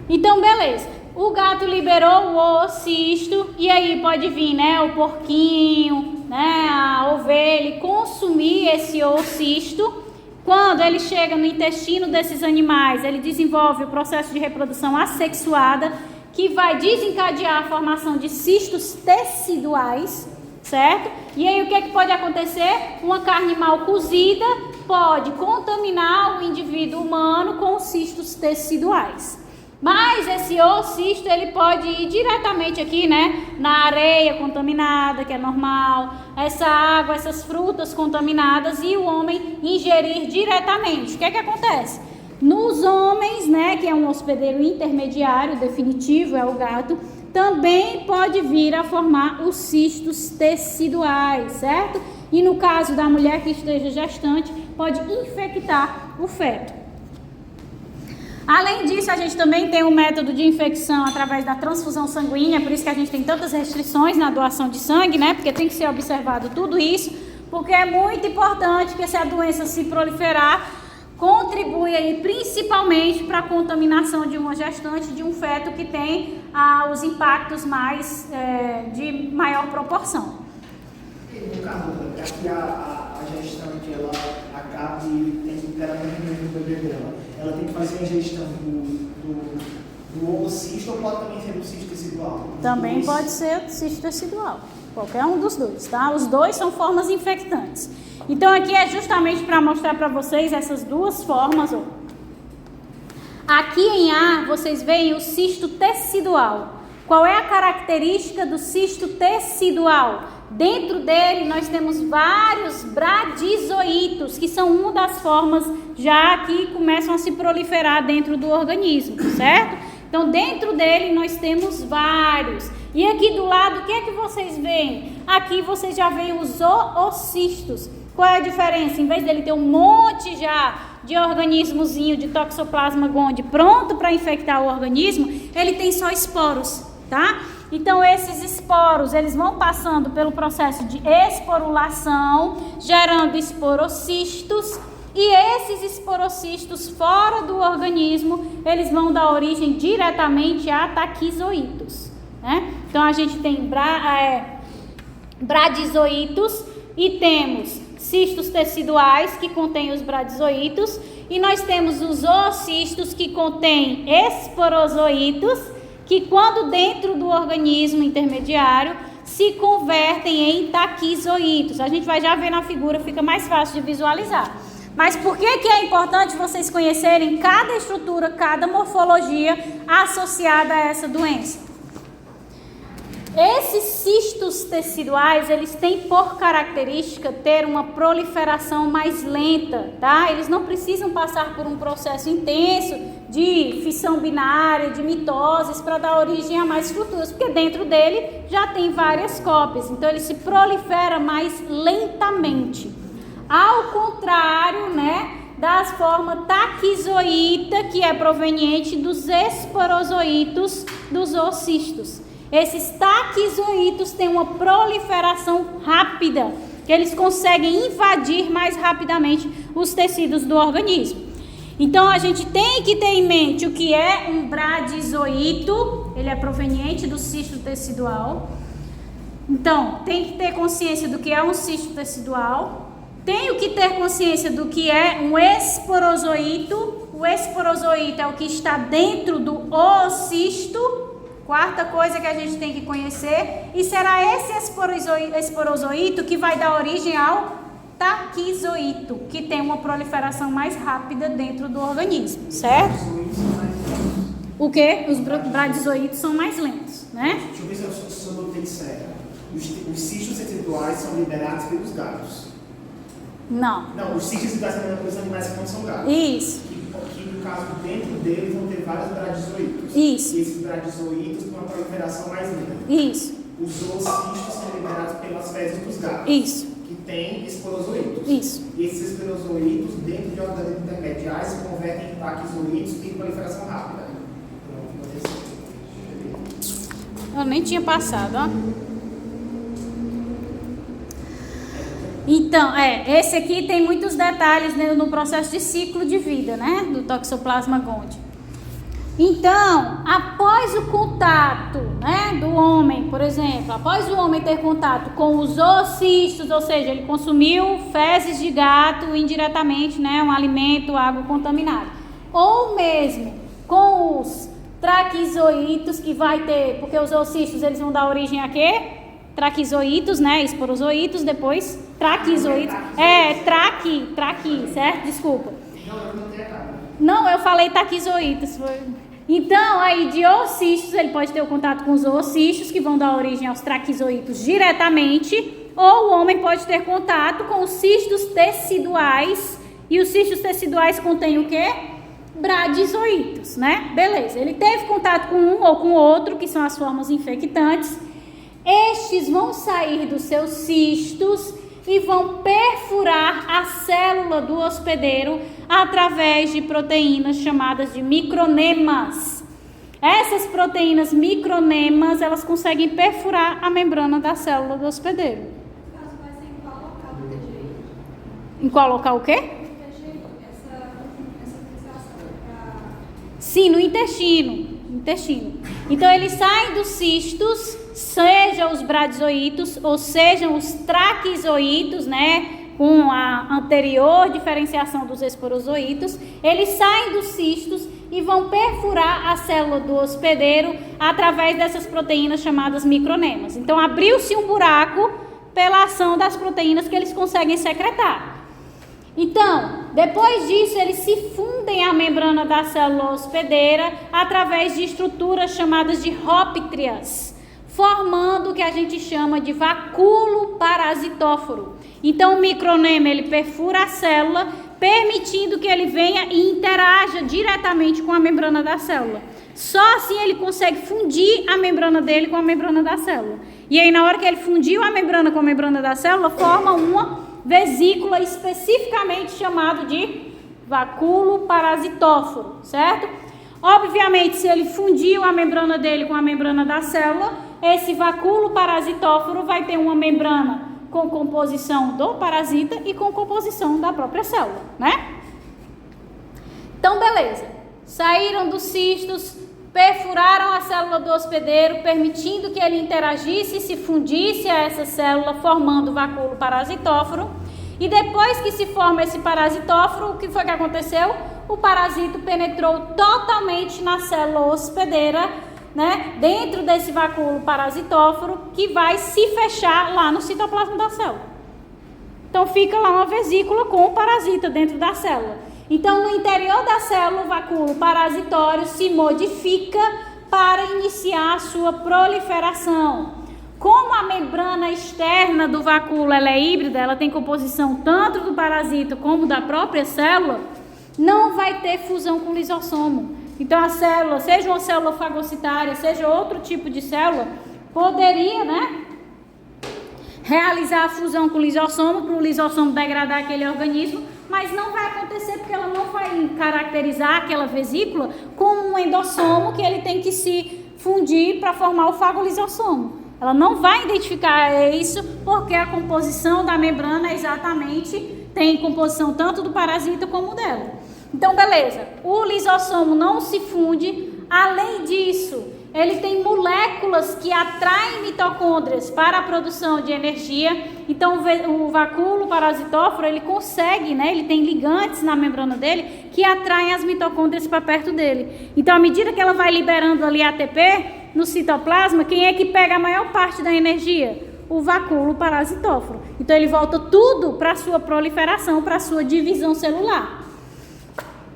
Então, beleza. O gato liberou o oocisto e aí pode vir, né, o porquinho, né, a ovelha, consumir esse oocisto. Quando ele chega no intestino desses animais, ele desenvolve o processo de reprodução assexuada, que vai desencadear a formação de cistos teciduais, certo? E aí o que pode acontecer? Uma carne mal cozida pode contaminar o indivíduo humano com os cistos teciduais. Mas esse oocisto, ele pode ir diretamente aqui, né, na areia contaminada, que é normal, essa água, essas frutas contaminadas, e o homem ingerir diretamente. O que acontece? Nos homens, né, que é um hospedeiro intermediário, definitivo, é o gato, também pode vir a formar os cistos teciduais, certo? E no caso da mulher que esteja gestante, pode infectar o feto. Além disso, a gente também tem um método de infecção através da transfusão sanguínea, por isso que a gente tem tantas restrições na doação de sangue, né? Porque tem que ser observado tudo isso, porque é muito importante que se a doença se proliferar, contribui aí principalmente para a contaminação de uma gestante, de um feto que tem os impactos mais de maior proporção. E no caso, é que a gestante, ela acaba literalmente no bebê dela. Ela tem que fazer a ingestão do oocisto ou pode também ser do cisto tecidual? Também pode ser cisto tecidual, qualquer um dos dois, tá? Os dois são formas infectantes. Então aqui é justamente para mostrar para vocês essas duas formas, ó. Aqui em A, vocês veem o cisto tecidual. Qual é a característica do cisto tecidual? Dentro dele nós temos vários bradizoítos, que são uma das formas já que começam a se proliferar dentro do organismo, certo? Então dentro dele nós temos vários. E aqui do lado, o que é que vocês veem? Aqui vocês já veem os oocistos. Qual é a diferença? Em vez dele ter um monte já de organismozinho de Toxoplasma gondii pronto para infectar o organismo, ele tem só esporos, tá? Então esses esporos, eles vão passando pelo processo de esporulação, gerando esporocistos, e esses esporocistos fora do organismo, eles vão dar origem diretamente a taquizoítos, né? Então a gente tem bradizoítos e temos cistos teciduais que contêm os bradizoítos, e nós temos os oocistos que contêm esporozoítos, que quando dentro do organismo intermediário se convertem em taquizoítos. A gente vai já ver na figura, fica mais fácil de visualizar. Mas por que é importante vocês conhecerem cada estrutura, cada morfologia associada a essa doença? Esses cistos teciduais, eles têm por característica ter uma proliferação mais lenta, tá? Eles não precisam passar por um processo intenso de fissão binária, de mitoses, para dar origem a mais estruturas, porque dentro dele já tem várias cópias, então ele se prolifera mais lentamente. Ao contrário, né, das formas taquizoíta, que é proveniente dos esporozoítos dos oocistos. Esses taquizoítos têm uma proliferação rápida, que eles conseguem invadir mais rapidamente os tecidos do organismo. Então a gente tem que ter em mente o que é um bradizoíto, ele é proveniente do cisto tecidual. Então, tem que ter consciência do que é um cisto tecidual, tenho que ter consciência do que é um esporozoito. O esporozoito é o que está dentro do oocisto. Quarta coisa que a gente tem que conhecer, e será esse esporozoito que vai dar origem ao taquizoito, que tem uma proliferação mais rápida dentro do organismo, certo? O que? Os bradizoítos são mais lentos, né? Deixa eu ver se eu notei certo. Os cistos teciduais são liberados pelos gatos. Não. Não, os cistos teciduais são pelos animais que não são gatos. Isso. Que no caso, dentro deles vão ter vários bradizoítos. Isso. E esses bradizoítos têm uma proliferação mais lenta. Isso. Os zoocistos são liberados pelas fezes dos gatos. Isso. Que tem esporozoítos. Isso. E esses esporozoítos, dentro de organismos intermediários, se convertem em taquizoítos e têm proliferação rápida. Eu nem tinha passado, ó. Então, esse aqui tem muitos detalhes no processo de ciclo de vida, né? Do Toxoplasma gondii. Então, após o contato, né, do homem, por exemplo, após o homem ter contato com os oocistos, ou seja, ele consumiu fezes de gato indiretamente, né, um alimento, água contaminada, ou mesmo com os traquizoítos que vai ter, porque os oocistos eles vão dar origem a quê? Traquizoítos, né, esporozoítos, depois traquizoítos, traqui, certo? Desculpa. Não, eu falei taquizoítos. Então, aí de oocistos, ele pode ter o contato com os oocistos, que vão dar origem aos traquizoítos diretamente, ou o homem pode ter contato com os cistos teciduais, e os cistos teciduais contêm o quê? Bradizoítos, né? Beleza, ele teve contato com um ou com outro, que são as formas infectantes. Estes vão sair dos seus cistos e vão perfurar a célula do hospedeiro através de proteínas chamadas de micronemas. Essas proteínas micronemas, elas conseguem perfurar a membrana da célula do hospedeiro. Caso vai ser em qual local do TGI? Em qual local o quê? TGI, essa fixação para... Sim, no intestino. Então, eles saem dos cistos, sejam os bradizoítos ou sejam os traquizoítos, né, com a anterior diferenciação dos esporozoítos, eles saem dos cistos e vão perfurar a célula do hospedeiro através dessas proteínas chamadas micronemas. Então, abriu-se um buraco pela ação das proteínas que eles conseguem secretar. Então, depois disso, eles se fundem à membrana da célula hospedeira através de estruturas chamadas de róptrias, formando o que a gente chama de vacúolo parasitóforo. Então, o micronema, ele perfura a célula, permitindo que ele venha e interaja diretamente com a membrana da célula. Só assim ele consegue fundir a membrana dele com a membrana da célula. E aí, na hora que ele fundiu a membrana com a membrana da célula, forma uma vesícula especificamente chamado de vacúolo parasitóforo, certo? Obviamente, se ele fundiu a membrana dele com a membrana da célula, esse vacúolo parasitóforo vai ter uma membrana com composição do parasita e com composição da própria célula, né? Então, beleza. Saíram dos cistos, perfuraram a célula do hospedeiro, permitindo que ele interagisse e se fundisse a essa célula, formando o vacúolo parasitóforo. E depois que se forma esse parasitóforo, o que foi que aconteceu? O parasito penetrou totalmente na célula hospedeira, né, dentro desse vacúolo parasitóforo, que vai se fechar lá no citoplasma da célula. Então fica lá uma vesícula com o parasita dentro da célula. Então, no interior da célula, o vacúolo parasitório se modifica para iniciar a sua proliferação. Como a membrana externa do vacúolo ela é híbrida, ela tem composição tanto do parasita como da própria célula, não vai ter fusão com lisossomo. Então, a célula, seja uma célula fagocitária, seja outro tipo de célula, poderia, né, realizar a fusão com o lisossomo para o lisossomo degradar aquele organismo, mas não vai acontecer porque ela não vai caracterizar aquela vesícula com um endossomo que ele tem que se fundir para formar o fagolisossomo. Ela não vai identificar isso porque a composição da membrana exatamente tem composição tanto do parasita como dela. Então, beleza, o lisossomo não se funde. Além disso, ele tem moléculas que atraem mitocôndrias para a produção de energia. Então o vacúolo parasitóforo, ele consegue, né, ele tem ligantes na membrana dele que atraem as mitocôndrias para perto dele. Então à medida que ela vai liberando ali ATP no citoplasma, quem é que pega a maior parte da energia? O vacúolo parasitóforo. Então ele volta tudo para a sua proliferação, para a sua divisão celular.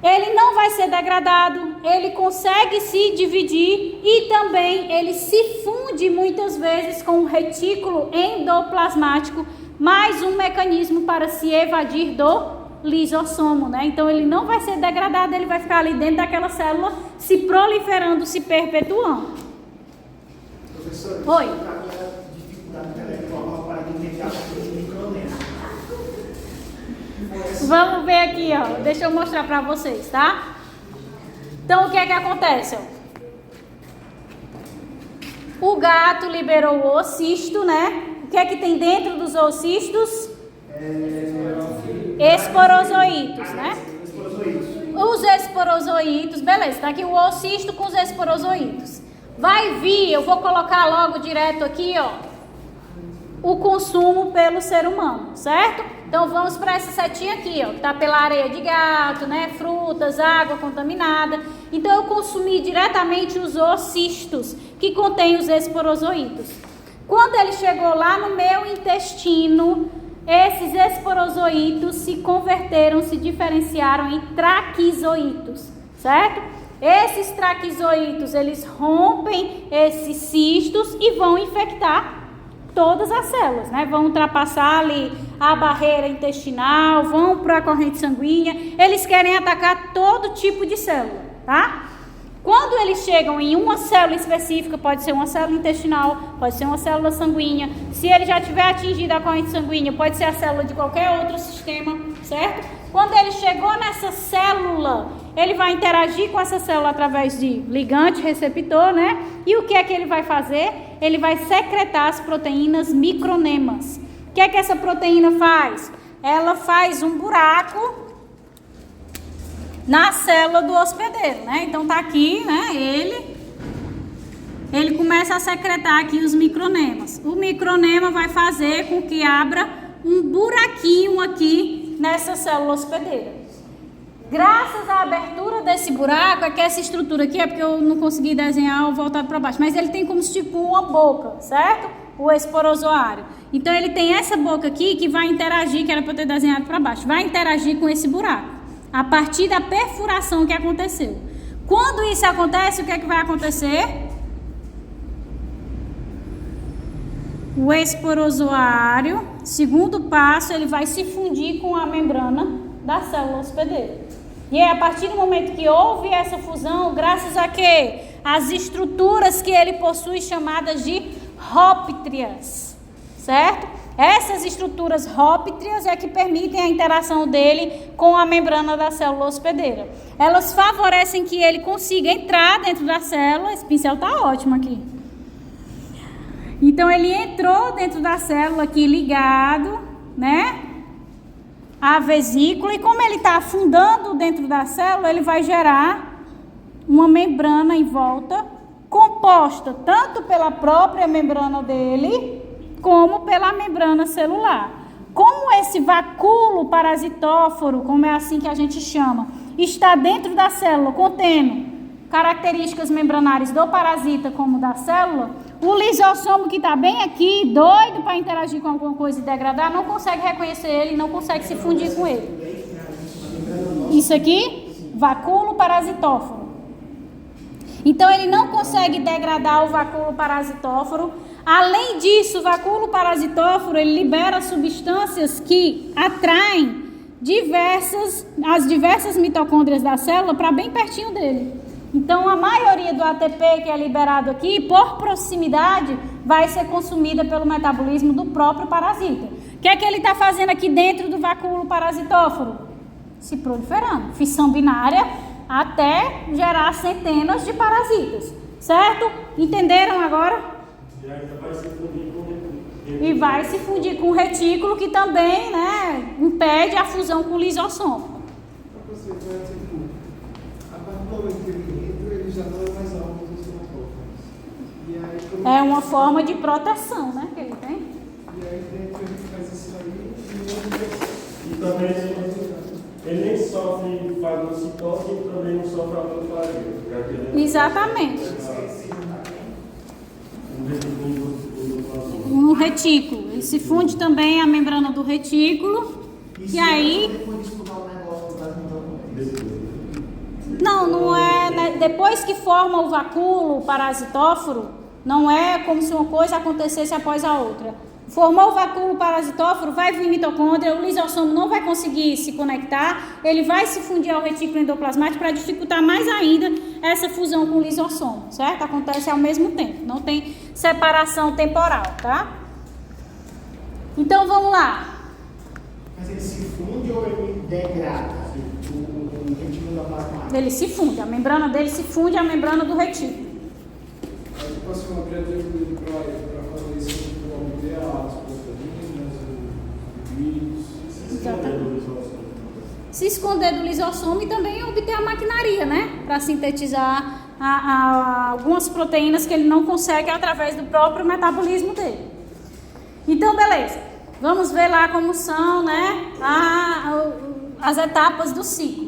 Ele não vai ser degradado, ele consegue se dividir e também ele se funde muitas vezes com o retículo endoplasmático, mais um mecanismo para se evadir do lisossomo, né? Então ele não vai ser degradado, ele vai ficar ali dentro daquela célula, se proliferando, se perpetuando. Professor, Oi. Dificuldade intelectual para identificar os micronemas. Vamos ver aqui, ó. Deixa eu mostrar para vocês, tá? Então, o que é que acontece? O gato liberou o oocisto, né? O que é que tem dentro dos oocistos? Esporozoítos, né? Os esporozoítos, beleza. Tá aqui o oocisto com os esporozoítos. Vai vir, eu vou colocar logo direto aqui, ó, o consumo pelo ser humano, certo? Então vamos para essa setinha aqui, ó, que tá pela areia de gato, né? Frutas, água contaminada. Então eu consumi diretamente os oocistos que contêm os esporozoítos. Quando ele chegou lá no meu intestino, esses esporozoítos se converteram, se diferenciaram em traquizoítos, certo? Esses traquizoítos, eles rompem esses cistos e vão infectar todas as células, né? Vão ultrapassar ali a barreira intestinal, vão para a corrente sanguínea, eles querem atacar todo tipo de célula, tá? Quando eles chegam em uma célula específica, pode ser uma célula intestinal, pode ser uma célula sanguínea, se ele já tiver atingido a corrente sanguínea, pode ser a célula de qualquer outro sistema, certo? Quando ele chegou nessa célula, ele vai interagir com essa célula através de ligante receptor, né? E o que é que ele vai fazer? Ele vai secretar as proteínas micronemas. O que é que essa proteína faz? Ela faz um buraco na célula do hospedeiro, né? Então tá aqui, né? Ele começa a secretar aqui os micronemas. O micronema vai fazer com que abra um buraquinho aqui nessa célula hospedeira. Graças à abertura desse buraco, é que essa estrutura aqui é porque eu não consegui desenhar o voltado para baixo, mas ele tem como tipo uma boca, certo? O esporozoário. Então ele tem essa boca aqui que vai interagir, que era para eu ter desenhado para baixo, vai interagir com esse buraco, a partir da perfuração que aconteceu. Quando isso acontece, o que é que vai acontecer? O esporozoário, segundo passo, ele vai se fundir com a membrana da célula hospedeira. E é a partir do momento que houve essa fusão, graças a quê? As estruturas que ele possui chamadas de róptrias, certo? Essas estruturas róptrias é que permitem a interação dele com a membrana da célula hospedeira. Elas favorecem que ele consiga entrar dentro da célula. Esse pincel está ótimo aqui. Então ele entrou dentro da célula aqui ligado, né? A vesícula, e como ele está afundando dentro da célula, ele vai gerar uma membrana em volta, composta tanto pela própria membrana dele, como pela membrana celular. Como esse vacúolo parasitóforo, como é assim que a gente chama, está dentro da célula, contendo características membranares do parasita como da célula, o lisossomo que está bem aqui, doido para interagir com alguma coisa e degradar, não consegue reconhecer ele, não consegue se fundir com ele. Isso aqui, vacúolo parasitóforo. Então ele não consegue degradar o vacúolo parasitóforo. Além disso, o vacúolo parasitóforo, ele libera substâncias que atraem as diversas mitocôndrias da célula para bem pertinho dele. Então, a maioria do ATP que é liberado aqui, por proximidade, vai ser consumida pelo metabolismo do próprio parasita. O que é que ele está fazendo aqui dentro do vacúolo parasitóforo? Se proliferando. Fissão binária até gerar centenas de parasitas. Certo? Entenderam agora? E vai se fundir com o retículo, que também, né, impede a fusão com o lisossomo. A partir do momento que ele entra, ele já não é mais alvo dos hematomas. É uma forma de proteção, né, que ele tem. E aí dentro ele faz isso aí e E também ele nem sofre fagocitose e também não sofre autofagia. Exatamente. Um retículo. Ele se funde também a membrana do retículo. E aí. Depois de estudar o negócio das mitocôndrias. Não é. Né, depois que forma o vacúolo parasitóforo, não é como se uma coisa acontecesse após a outra. Formou o vacúolo parasitóforo, vai vir mitocôndria, o lisossomo não vai conseguir se conectar, ele vai se fundir ao retículo endoplasmático para dificultar mais ainda essa fusão com o lisossomo, certo? Acontece ao mesmo tempo, não tem separação temporal, tá? Então vamos lá. Mas ele se funde ou ele degrada o retículo endoplasmático? Ele se funde, a membrana dele se funde à membrana do retículo. Aí tipo assim, uma criatura para fazer isso, para obter as proteínas, o vírus. Exatamente. Se esconder do lisossomo e também obter a maquinaria, né? Para sintetizar algumas proteínas que ele não consegue através do próprio metabolismo dele. Então, beleza. Vamos ver lá como são, né? As etapas do ciclo.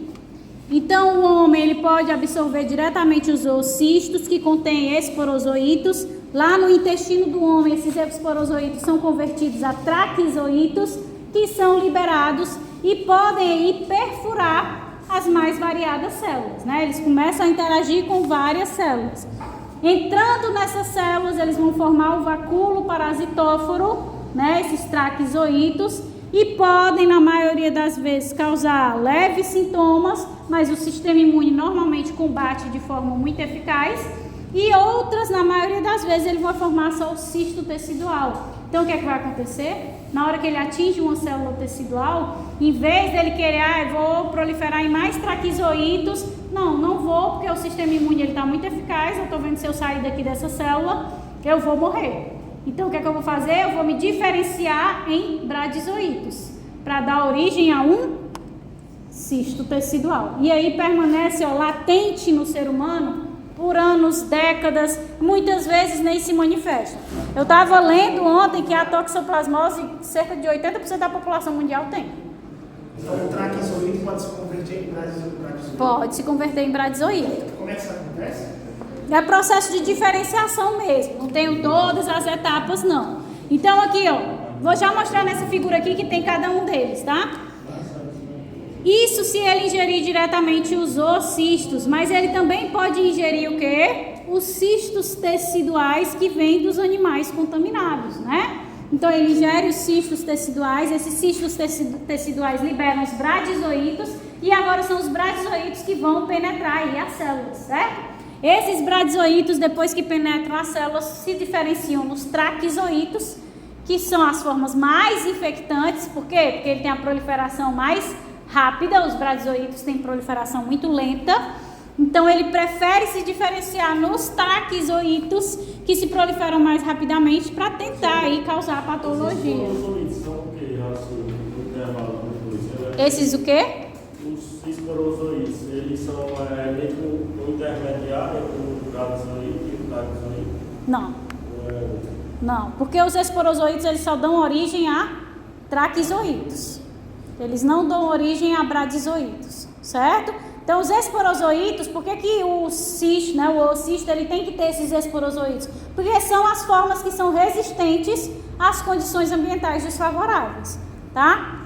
Então, o homem ele pode absorver diretamente os oocistos que contêm esporozoítos. Lá no intestino do homem, esses esporozoítos são convertidos a traquizoítos, que são liberados e podem aí perfurar as mais variadas células, né? Eles começam a interagir com várias células. Entrando nessas células, eles vão formar o vacúolo parasitóforo, né? Esses traquizoítos, e podem, na maioria das vezes, causar leves sintomas, mas o sistema imune normalmente combate de forma muito eficaz. E outras, na maioria das vezes, ele vai formar só o cisto tecidual. Então, o que é que vai acontecer? Na hora que ele atinge uma célula tecidual, em vez dele querer, eu vou proliferar em mais traquizoítos, não vou, porque o sistema imune está muito eficaz, eu estou vendo se eu sair daqui dessa célula, eu vou morrer. Então, o que é que eu vou fazer? Eu vou me diferenciar em bradizoítos, para dar origem a um cisto tecidual. E aí permanece latente no ser humano por anos, décadas, muitas vezes nem se manifesta. Eu estava lendo ontem que a toxoplasmose, cerca de 80% da população mundial tem. Então, o traquizoído pode se converter em bradizoído? Pode se converter em bradizoído. Como é que isso acontece? É processo de diferenciação mesmo, não tenho todas as etapas não. Então aqui, vou já mostrar nessa figura aqui que tem cada um deles, tá? Isso se ele ingerir diretamente os oocistos, mas ele também pode ingerir o quê? Os cistos teciduais que vêm dos animais contaminados, né? Então ele ingere os cistos teciduais, esses cistos teciduais liberam os bradizoítos e agora são os bradizoítos que vão penetrar aí as células, certo? Esses bradizoítos, depois que penetram as células, se diferenciam nos traquizoítos, que são as formas mais infectantes. Por quê? Porque ele tem a proliferação mais rápida, os bradizoítos têm proliferação muito lenta. Então, ele prefere se diferenciar nos traquizoítos, que se proliferam mais rapidamente, para tentar aí causar patologia. Esses o quê? Os esporozoítos, eles são meio que um intermediário entre o bradizoíto e o traquizoíto? Não. Não, porque os esporozoítos eles só dão origem a traquizoítos. Eles não dão origem a bradizoítos, certo? Então, os esporozoítos, por que o cisto, né, o oocisto, ele tem que ter esses esporozoítos? Porque são as formas que são resistentes às condições ambientais desfavoráveis, tá?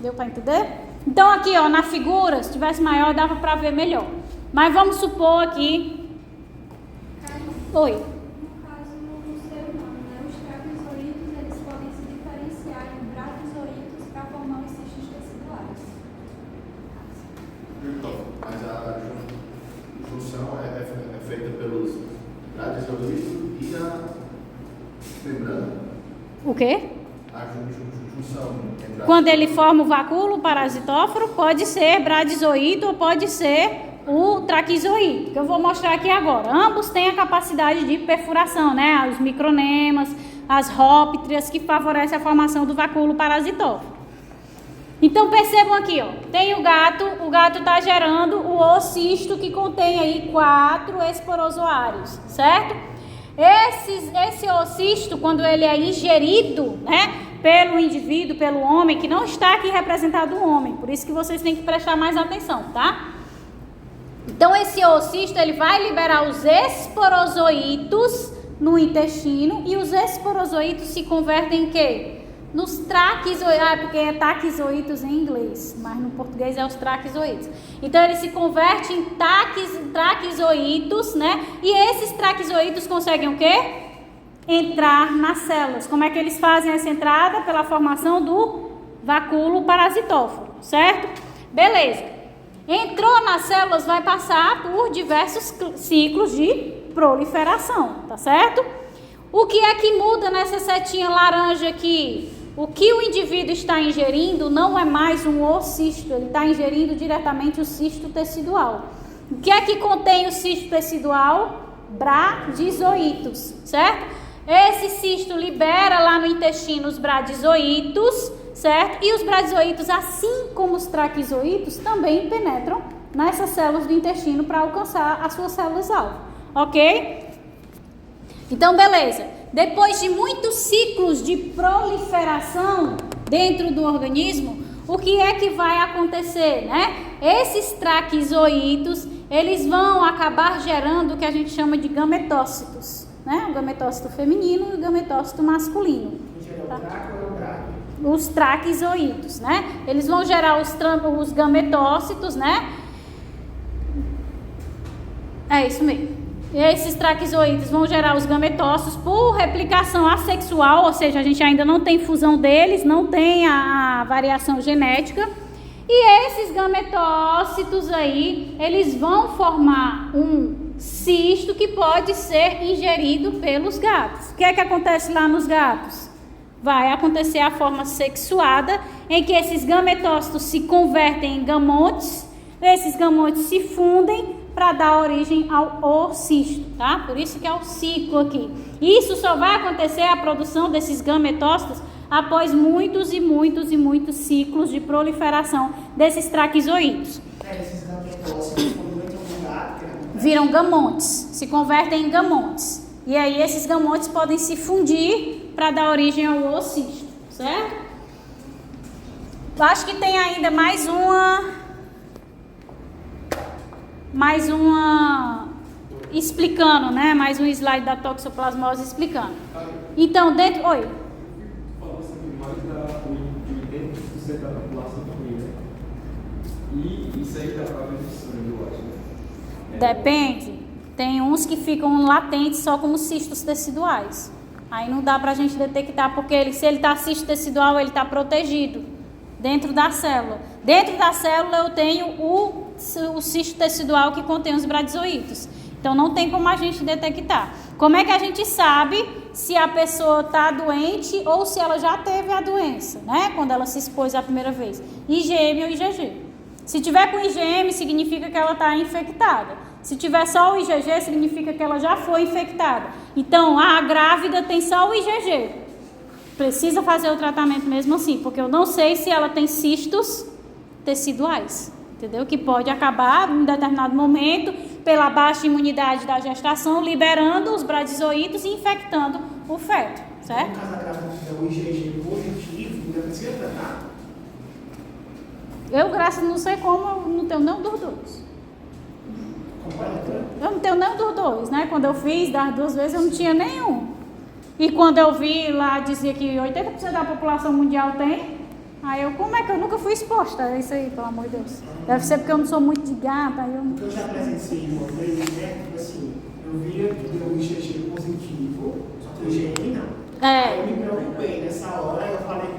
Deu para entender? Então, aqui, na figura, se tivesse maior, dava para ver melhor. Mas vamos supor aqui... Oi. No caso, no ser humano, né, os traquizoítos, eles podem se diferenciar em bradizoítos para formar os cistos teciduais. Então, mas a junção é feita pelos bradizoítos e a membrana? O quê? A junção entre as... Quando ele forma o vacúolo parasitóforo, pode ser bradizoíto ou pode ser o traquizoíto, que eu vou mostrar aqui agora. Ambos têm a capacidade de perfuração, né? Os micronemas, as róptrias, que favorecem a formação do vacúolo parasitóforo. Então percebam aqui, tem o gato está gerando o oocisto que contém aí 4 esporozoários, certo? Esse oocisto, quando ele é ingerido, né, pelo indivíduo, pelo homem, que não está aqui representado o homem, por isso que vocês têm que prestar mais atenção, tá? Então esse oocisto, ele vai liberar os esporozoítos no intestino, e os esporozoítos se convertem em quê? Nos traquizoítos, porque é taquizoítos em inglês, mas no português é os traquizoítos. Então ele se converte em traquizoítos, né? E esses traquizoítos conseguem o quê? Entrar nas células. Como é que eles fazem essa entrada? Pela formação do vacúolo parasitófago, certo? Beleza. Entrou nas células, vai passar por diversos ciclos de proliferação, tá certo? O que é que muda nessa setinha laranja aqui? O que o indivíduo está ingerindo não é mais um oocisto, ele está ingerindo diretamente o cisto tecidual. O que é que contém o cisto tecidual? Bradizoítos, certo? Esse cisto libera lá no intestino os bradizoítos, certo? E os bradizoítos, assim como os traquizoítos, também penetram nessas células do intestino para alcançar as suas células-alvo, ok? Então, beleza. Depois de muitos ciclos de proliferação dentro do organismo, o que é que vai acontecer, né? Esses traquizoítos, eles vão acabar gerando o que a gente chama de gametócitos, né? O gametócito feminino e o gametócito masculino. Tá? Os traquizoítos, né? Eles vão gerar os gametócitos, né? É isso mesmo. E esses traquizoítos vão gerar os gametócitos por replicação assexual, ou seja, a gente ainda não tem fusão deles, não tem a variação genética. E esses gametócitos aí, eles vão formar um cisto que pode ser ingerido pelos gatos. O que é que acontece lá nos gatos? Vai acontecer a forma sexuada, em que esses gametócitos se convertem em gamontes, esses gamontes se fundem para dar origem ao oocisto, tá? Por isso que é o ciclo aqui. Isso só vai acontecer a produção desses gametócitos após muitos e muitos e muitos ciclos de proliferação desses traquizoítos. Esses gametócitos, quando entram no gato, viram gamontes, se convertem em gamontes. E aí esses gamontes podem se fundir para dar origem ao oocisto, certo? Eu acho que tem ainda mais uma explicando, né? Mais um slide da toxoplasmose explicando. Então, dentro... Oi? Falou assim, mais de 80% da população feminina. E isso aí dá para ver no sangue, eu acho, né? Depende. Tem uns que ficam latentes só como cistos teciduais. Aí não dá pra gente detectar, porque se ele tá cisto tecidual, ele tá protegido dentro da célula. Dentro da célula eu tenho o cisto tecidual que contém os bradizoítos. Então não tem como a gente detectar. Como é que a gente sabe se a pessoa está doente ou se ela já teve a doença, né? Quando ela se expôs a primeira vez. IgM ou IgG. Se tiver com IgM, significa que ela está infectada. Se tiver só o IgG, significa que ela já foi infectada. Então, a grávida tem só o IgG. Precisa fazer o tratamento mesmo assim, porque eu não sei se ela tem cistos teciduais, entendeu? Que pode acabar, em determinado momento, pela baixa imunidade da gestação, liberando os bradizoítos e infectando o feto, certo? No caso da grávida que tiver o IgG positivo, ainda precisa tratar? Eu, graças a não sei como, eu não tenho nenhum dos dois. Eu não tenho nenhum dos dois, né? Quando eu fiz das 2 vezes, eu não tinha nenhum. E quando eu vi lá, dizia que 80% da população mundial tem. Aí eu, como é que eu nunca fui exposta a isso aí, pelo amor de Deus? Deve ser porque eu não sou muito de gata. Eu já presenciei uma vez, né? Tipo assim, eu via que deu um IgG positivo, só que o IgM não. Aí eu me preocupei nessa hora, eu falei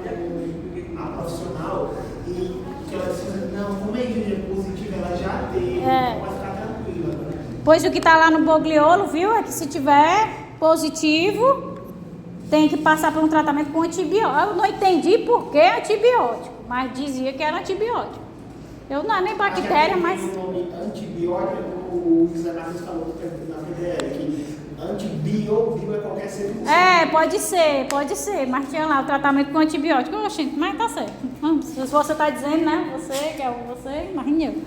com a profissional e que ela disse, não, como é IgG positivo, ela já teve, então vai ficar tranquila. Né? Pois o que está lá no bogliolo, viu, é que se tiver positivo, tem que passar por um tratamento com antibiótico. Eu não entendi por que antibiótico, mas dizia que era antibiótico. Eu não é nem bactéria, mas... O nome antibiótico, o Zanatos falou na PDL, que antibio é qualquer ser humano. Pode ser, mas tinha lá o tratamento com antibiótico. Oxente, mas tá certo. Se você está dizendo, né? Você, que é você, imagina eu.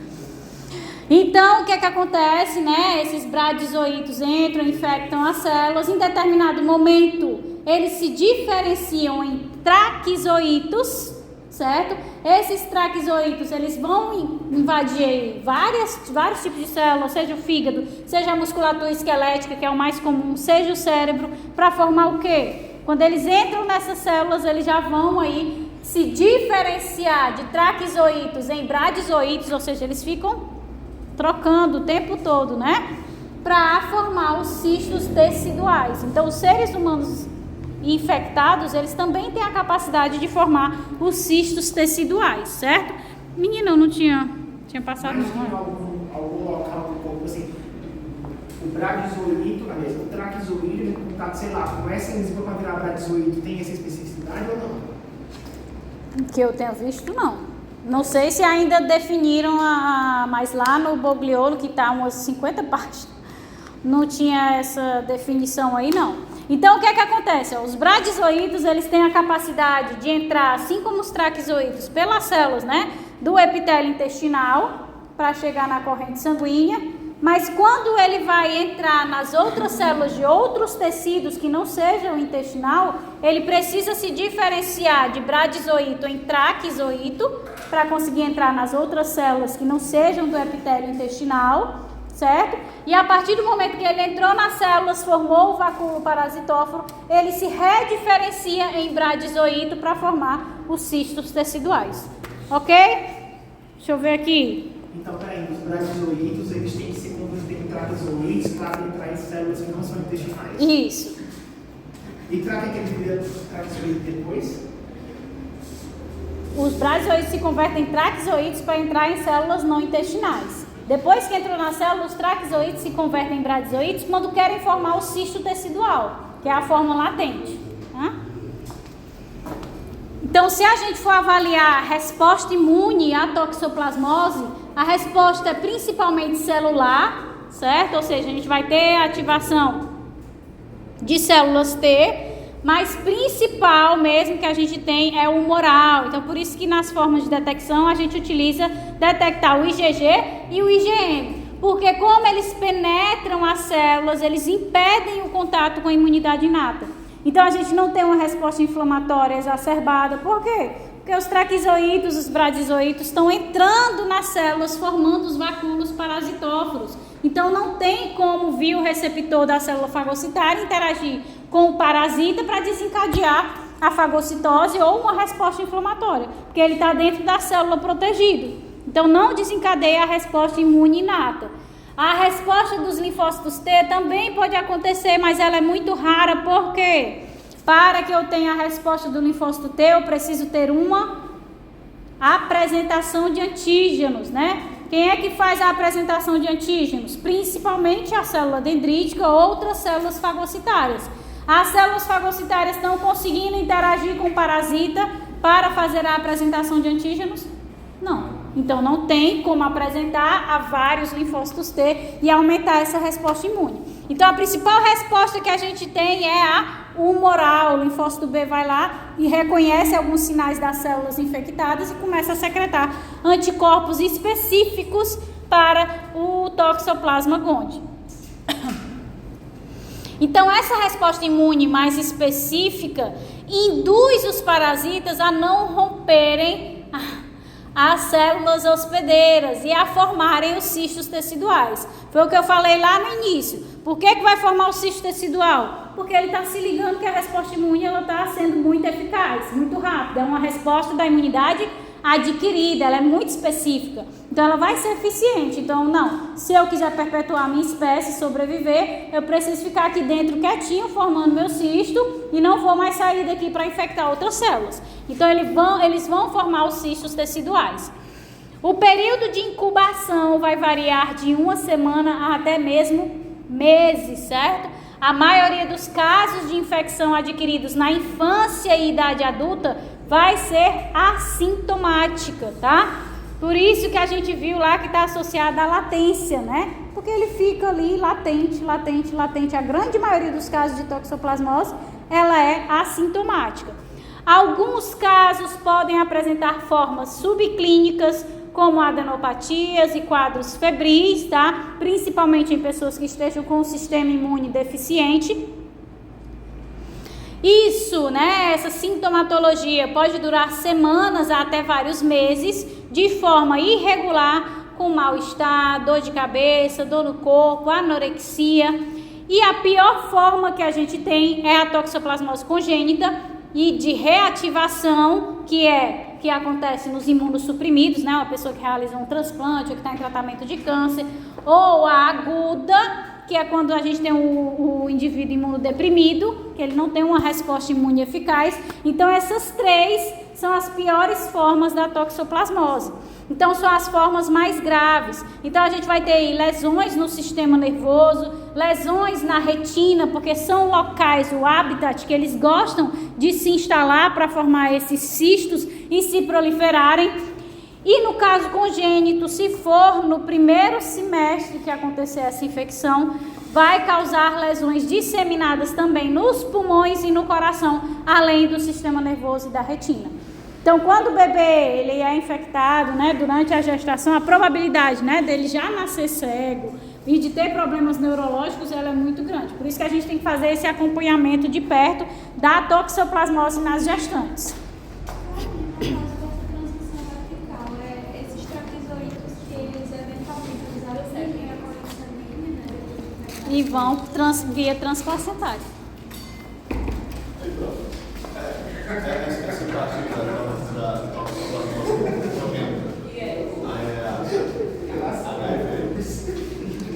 Então, o que é que acontece, né? Esses bradizoítos entram, infectam as células. Em determinado momento, eles se diferenciam em traquizoítos, certo? Esses traquizoítos, eles vão invadir vários tipos de células, seja o fígado, seja a musculatura esquelética, que é o mais comum, seja o cérebro, para formar o quê? Quando eles entram nessas células, eles já vão aí se diferenciar de traquizoítos em bradizoítos, ou seja, eles ficam trocando o tempo todo, né? Para formar os cistos teciduais. Então, os seres humanos infectados, eles também têm a capacidade de formar os cistos teciduais, certo? Menina, eu não tinha passado Mas não. tem algum local do corpo, assim, o bradizoíto, aliás, o traquizoíto, em contato, sei lá, com essa enzima para virar bradizoíto, tem essa especificidade ou não? Que eu tenha visto, não. Não sei se ainda definiram, mas lá no Bogliolo, que está umas 50 páginas, não tinha essa definição aí, não. Então, o que é que acontece? Os bradizoídos, eles têm a capacidade de entrar, assim como os traquizoídos, pelas células, né, do epitélio intestinal, para chegar na corrente sanguínea. Mas quando ele vai entrar nas outras células de outros tecidos que não sejam intestinal, ele precisa se diferenciar de bradizoíto em traquizoíto para conseguir entrar nas outras células que não sejam do epitélio intestinal, certo? E a partir do momento que ele entrou nas células, formou o vacúolo parasitóforo, ele se rediferencia em bradizoíto para formar os cistos teciduais, ok? Deixa eu ver aqui. Então, peraí, os bradizoítos, eles têm que ser convertidos em traquizoítos para entrar em células que não são intestinais. Isso. E para que ele vira traquizoíto depois? Os bradizoítos se convertem em traquizoítos para entrar em células não intestinais. Depois que entrou na célula, os traquizoítos se convertem em bradizoítos quando querem formar o cisto tecidual, que é a forma latente. Tá? Então, se a gente for avaliar a resposta imune à toxoplasmose, a resposta é principalmente celular, certo? Ou seja, a gente vai ter ativação de células T, mas principal mesmo que a gente tem é o humoral. Então, por isso que nas formas de detecção a gente utiliza detectar o IgG e o IgM. Porque como eles penetram as células, eles impedem o contato com a imunidade inata. Então, a gente não tem uma resposta inflamatória exacerbada. Por quê? Porque os traquizoítos, os bradizoítos estão entrando nas células, formando os vacúolos parasitóforos. Então, não tem como vir o receptor da célula fagocitária interagir com o parasita para desencadear a fagocitose ou uma resposta inflamatória, porque ele está dentro da célula protegida. Então, não desencadeia a resposta imune inata. A resposta dos linfócitos T também pode acontecer, mas ela é muito rara, porque para que eu tenha a resposta do linfócito T, eu preciso ter uma apresentação de antígenos, né? Quem é que faz a apresentação de antígenos? Principalmente a célula dendrítica ou outras células fagocitárias. As células fagocitárias estão conseguindo interagir com o parasita para fazer a apresentação de antígenos? Não. Então, não tem como apresentar a vários linfócitos T e aumentar essa resposta imune. Então, a principal resposta que a gente tem é a humoral. O linfócito B vai lá e reconhece alguns sinais das células infectadas e começa a secretar anticorpos específicos para o Toxoplasma gondii. Então, essa resposta imune mais específica induz os parasitas a não romperem as células hospedeiras e a formarem os cistos teciduais. Foi o que eu falei lá no início. Por que vai formar o cisto tecidual? Porque ele está se ligando que a resposta imune está sendo muito eficaz, muito rápida. É uma resposta da imunidade adquirida, ela é muito específica. Então, ela vai ser eficiente. Então, não, se eu quiser perpetuar a minha espécie, sobreviver, eu preciso ficar aqui dentro quietinho, formando meu cisto, e não vou mais sair daqui para infectar outras células. Então, eles vão formar os cistos teciduais. O período de incubação vai variar de 1 semana a até mesmo meses, certo? A maioria dos casos de infecção adquiridos na infância e idade adulta vai ser assintomática, tá? Por isso que a gente viu lá que está associada à latência, né? Porque ele fica ali latente. A grande maioria dos casos de toxoplasmose, ela é assintomática. Alguns casos podem apresentar formas subclínicas, como adenopatias e quadros febris, tá? Principalmente em pessoas que estejam com o sistema imune deficiente. Isso, né, essa sintomatologia pode durar semanas até vários meses, de forma irregular, com mal-estar, dor de cabeça, dor no corpo, anorexia. E a pior forma que a gente tem é a toxoplasmose congênita e de reativação, que acontece nos imunossuprimidos, né, uma pessoa que realiza um transplante ou que está em tratamento de câncer, ou a aguda, que é quando a gente tem o indivíduo imunodeprimido, que ele não tem uma resposta imune eficaz. Então, essas três são as piores formas da toxoplasmose. Então, são as formas mais graves. Então, a gente vai ter lesões no sistema nervoso, lesões na retina, porque são locais, o habitat, que eles gostam de se instalar para formar esses cistos e se proliferarem. E no caso congênito, se for no primeiro semestre que acontecer essa infecção, vai causar lesões disseminadas também nos pulmões e no coração, além do sistema nervoso e da retina. Então, quando o bebê ele é infectado, né, durante a gestação, a probabilidade, né, dele já nascer cego e de ter problemas neurológicos, ela é muito grande. Por isso que a gente tem que fazer esse acompanhamento de perto da toxoplasmose nas gestantes. E vão via transplacentária.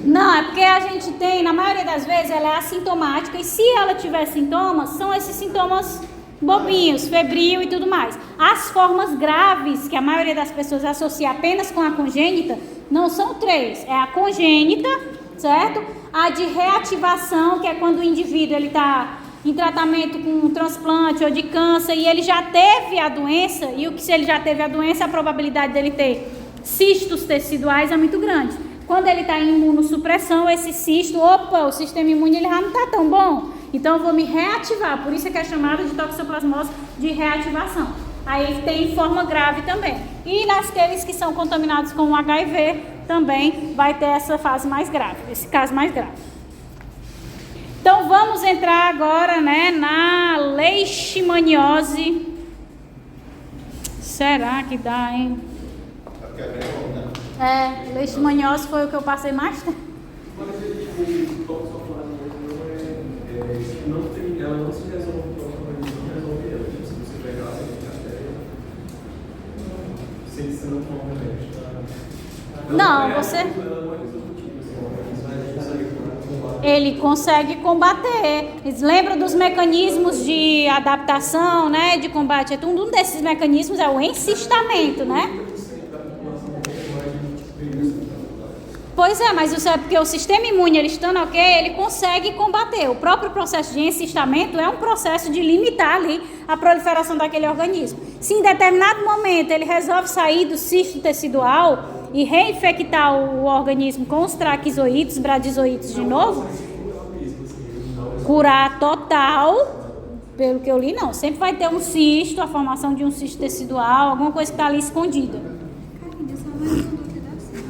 Não, é porque a gente tem, na maioria das vezes, ela é assintomática e se ela tiver sintomas, são esses sintomas bobinhos, febril e tudo mais. As formas graves, que a maioria das pessoas associa apenas com a congênita, não são três. É a congênita, certo? A de reativação, que é quando o indivíduo está em tratamento com um transplante ou de câncer e ele já teve a doença, e se ele já teve a doença, a probabilidade dele ter cistos teciduais é muito grande. Quando ele está em imunossupressão, esse cisto, o sistema imune ele já não está tão bom, então eu vou me reativar, por isso é que é chamado de toxoplasmose de reativação. Aí tem forma grave também. E naqueles que são contaminados com o HIV, também vai ter essa fase mais grave, esse caso mais grave. Então vamos entrar agora, né, na leishmaniose. Será que dá, hein? Leishmaniose foi o que eu passei mais tempo. Mas o toxoplasmose ela não se resolve o organismo, não resolve ela. Tipo, se você pegar essa bactéria, você não toma remédio, tá? Não, você... Ele consegue combater. Lembra dos mecanismos de adaptação, né? De combate. Um desses mecanismos é o encistamento, né? Pois é, mas isso é porque o sistema imune, ele estando ok, ele consegue combater. O próprio processo de encistamento é um processo de limitar ali a proliferação daquele organismo. Se em determinado momento ele resolve sair do cisto tecidual e reinfectar o organismo com os traquizoídes, bradizoídes de novo, curar total, pelo que eu li, não. Sempre vai ter um cisto, a formação de um cisto tecidual, alguma coisa que está ali escondida. Carlinhos, só mais uma dúvida assim.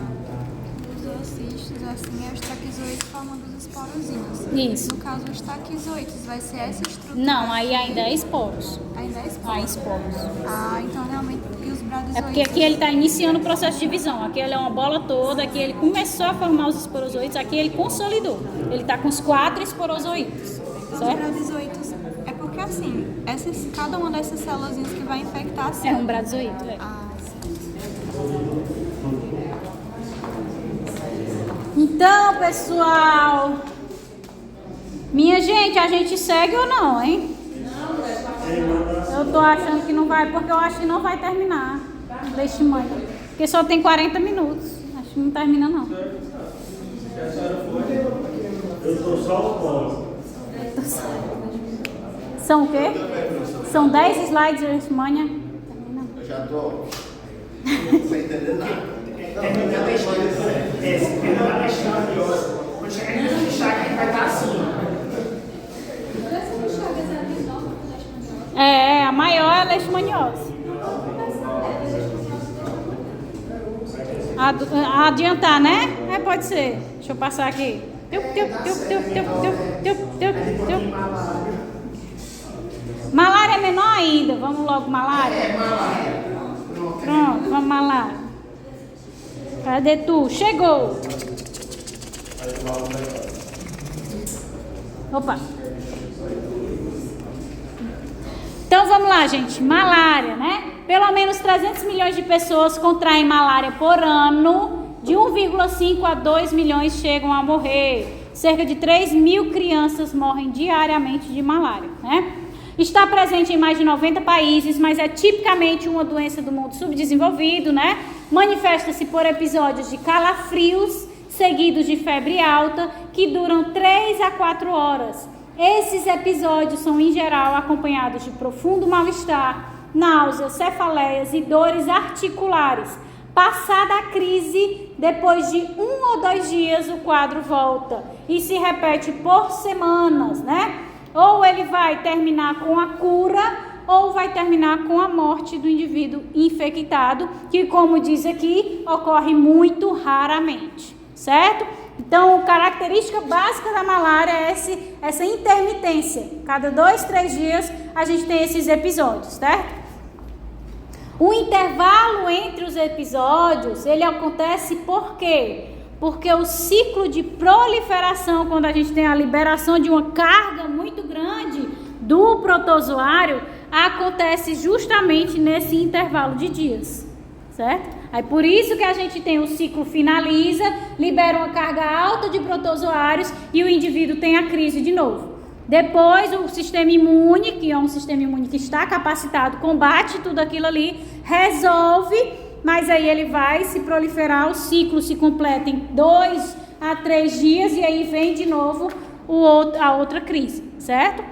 Os oocistos, assim, é os traquizoides formando os esporozinhos. Isso. No caso, os traquizoides, vai ser essa estrutura? Não, aí ainda é esporos. Ainda é esporos? Ah, esporos. Ah, então realmente, e os bradizoides? É porque aqui ele está iniciando o processo de divisão. Aqui ele é uma bola toda, aqui ele começou a formar os esporozoides, aqui ele consolidou. Ele está com os 4 esporozoides. Os Certo? bradizoides, é porque assim, cada uma dessas células que vai infectar assim. É um bradizoide. É. Ah, sim. Então, pessoal, minha gente, a gente segue ou não, hein? Eu tô achando que não vai, porque eu acho que não vai terminar. Leishmania. Porque só tem 40 minutos. Acho que não termina, não. Eu estou só o pós. São o quê? São 10 slides de Leishmania. Eu já estou sem entender nada. Terminando a leishmaniose. Quando chegar em Chagas, a gente vai estar assim, É, a maior é a leishmaniose. Adiantar, né? Pode ser. Deixa eu passar aqui. Malária é menor ainda. Vamos logo, malária. Pronto, vamos malária. Cadê tu? Chegou. Opa. Então vamos lá, gente. Malária, né? Pelo menos 300 milhões de pessoas contraem malária por ano. De 1,5 a 2 milhões chegam a morrer. Cerca de 3 mil crianças morrem diariamente de malária, né? Está presente em mais de 90 países, mas é tipicamente uma doença do mundo subdesenvolvido, né? Manifesta-se por episódios de calafrios, seguidos de febre alta, que duram 3 a 4 horas. Esses episódios são, em geral, acompanhados de profundo mal-estar, náuseas, cefaleias e dores articulares. Passada a crise, depois de 1 ou 2 dias, o quadro volta e se repete por semanas, né? Ou ele vai terminar com a cura, ou vai terminar com a morte do indivíduo infectado, que, como diz aqui, ocorre muito raramente, certo? Então, a característica básica da malária é essa intermitência. Cada 2, 3 dias a gente tem esses episódios, certo? O intervalo entre os episódios, ele acontece por quê? Porque o ciclo de proliferação, quando a gente tem a liberação de uma carga muito grande do protozoário, acontece justamente nesse intervalo de dias, certo? Aí por isso que a gente tem o ciclo finaliza, libera uma carga alta de protozoários e o indivíduo tem a crise de novo. Depois o sistema imune, que é um sistema imune que está capacitado, combate tudo aquilo ali, resolve, mas aí ele vai se proliferar, o ciclo se completa em 2 a 3 dias e aí vem de novo a outra crise, certo?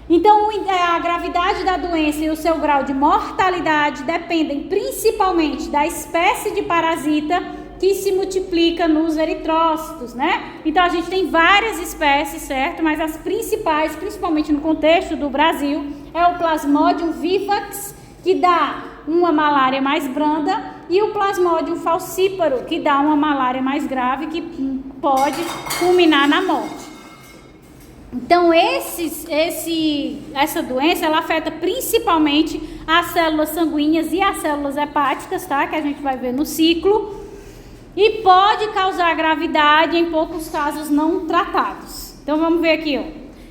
Então, a gravidade da doença e o seu grau de mortalidade dependem principalmente da espécie de parasita que se multiplica nos eritrócitos, né? Então, a gente tem várias espécies, certo? Mas as principais, principalmente no contexto do Brasil, é o Plasmodium vivax, que dá uma malária mais branda, e o Plasmodium falciparum, que dá uma malária mais grave, que pode culminar na morte. Então, essa doença, ela afeta principalmente as células sanguíneas e as células hepáticas, tá? Que a gente vai ver no ciclo. E pode causar gravidade em poucos casos não tratados. Então, vamos ver aqui, ó.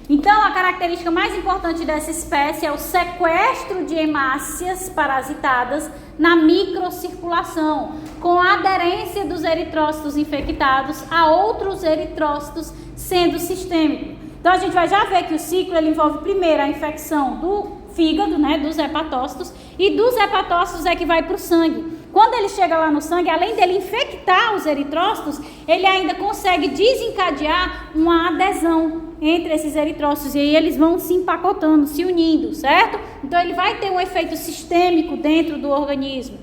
Então, a característica mais importante dessa espécie é o sequestro de hemácias parasitadas na microcirculação, com a aderência dos eritrócitos infectados a outros eritrócitos, sendo sistêmico. Então, a gente vai já ver que o ciclo ele envolve primeiro a infecção do fígado, né, dos hepatócitos, e dos hepatócitos é que vai para o sangue. Quando ele chega lá no sangue, além dele infectar os eritrócitos, ele ainda consegue desencadear uma adesão entre esses eritrócitos, e aí eles vão se empacotando, se unindo, certo? Então, ele vai ter um efeito sistêmico dentro do organismo.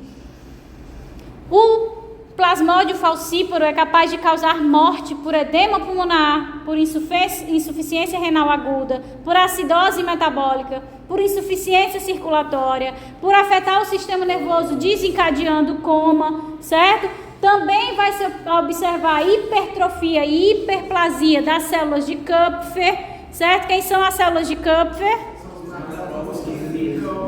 O Plasmodium falciparum é capaz de causar morte por edema pulmonar, por insuficiência renal aguda, por acidose metabólica, por insuficiência circulatória, por afetar o sistema nervoso desencadeando coma, certo? Também vai se observar hipertrofia e hiperplasia das células de Kupfer, certo? Quem são as células de Kupfer?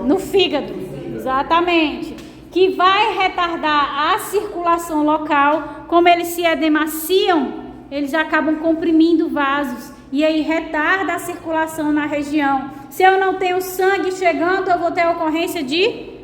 No fígado, exatamente. Que vai retardar a circulação local. Como eles se edemaciam, eles acabam comprimindo vasos e aí retarda a circulação na região. Se eu não tenho sangue chegando, eu vou ter ocorrência de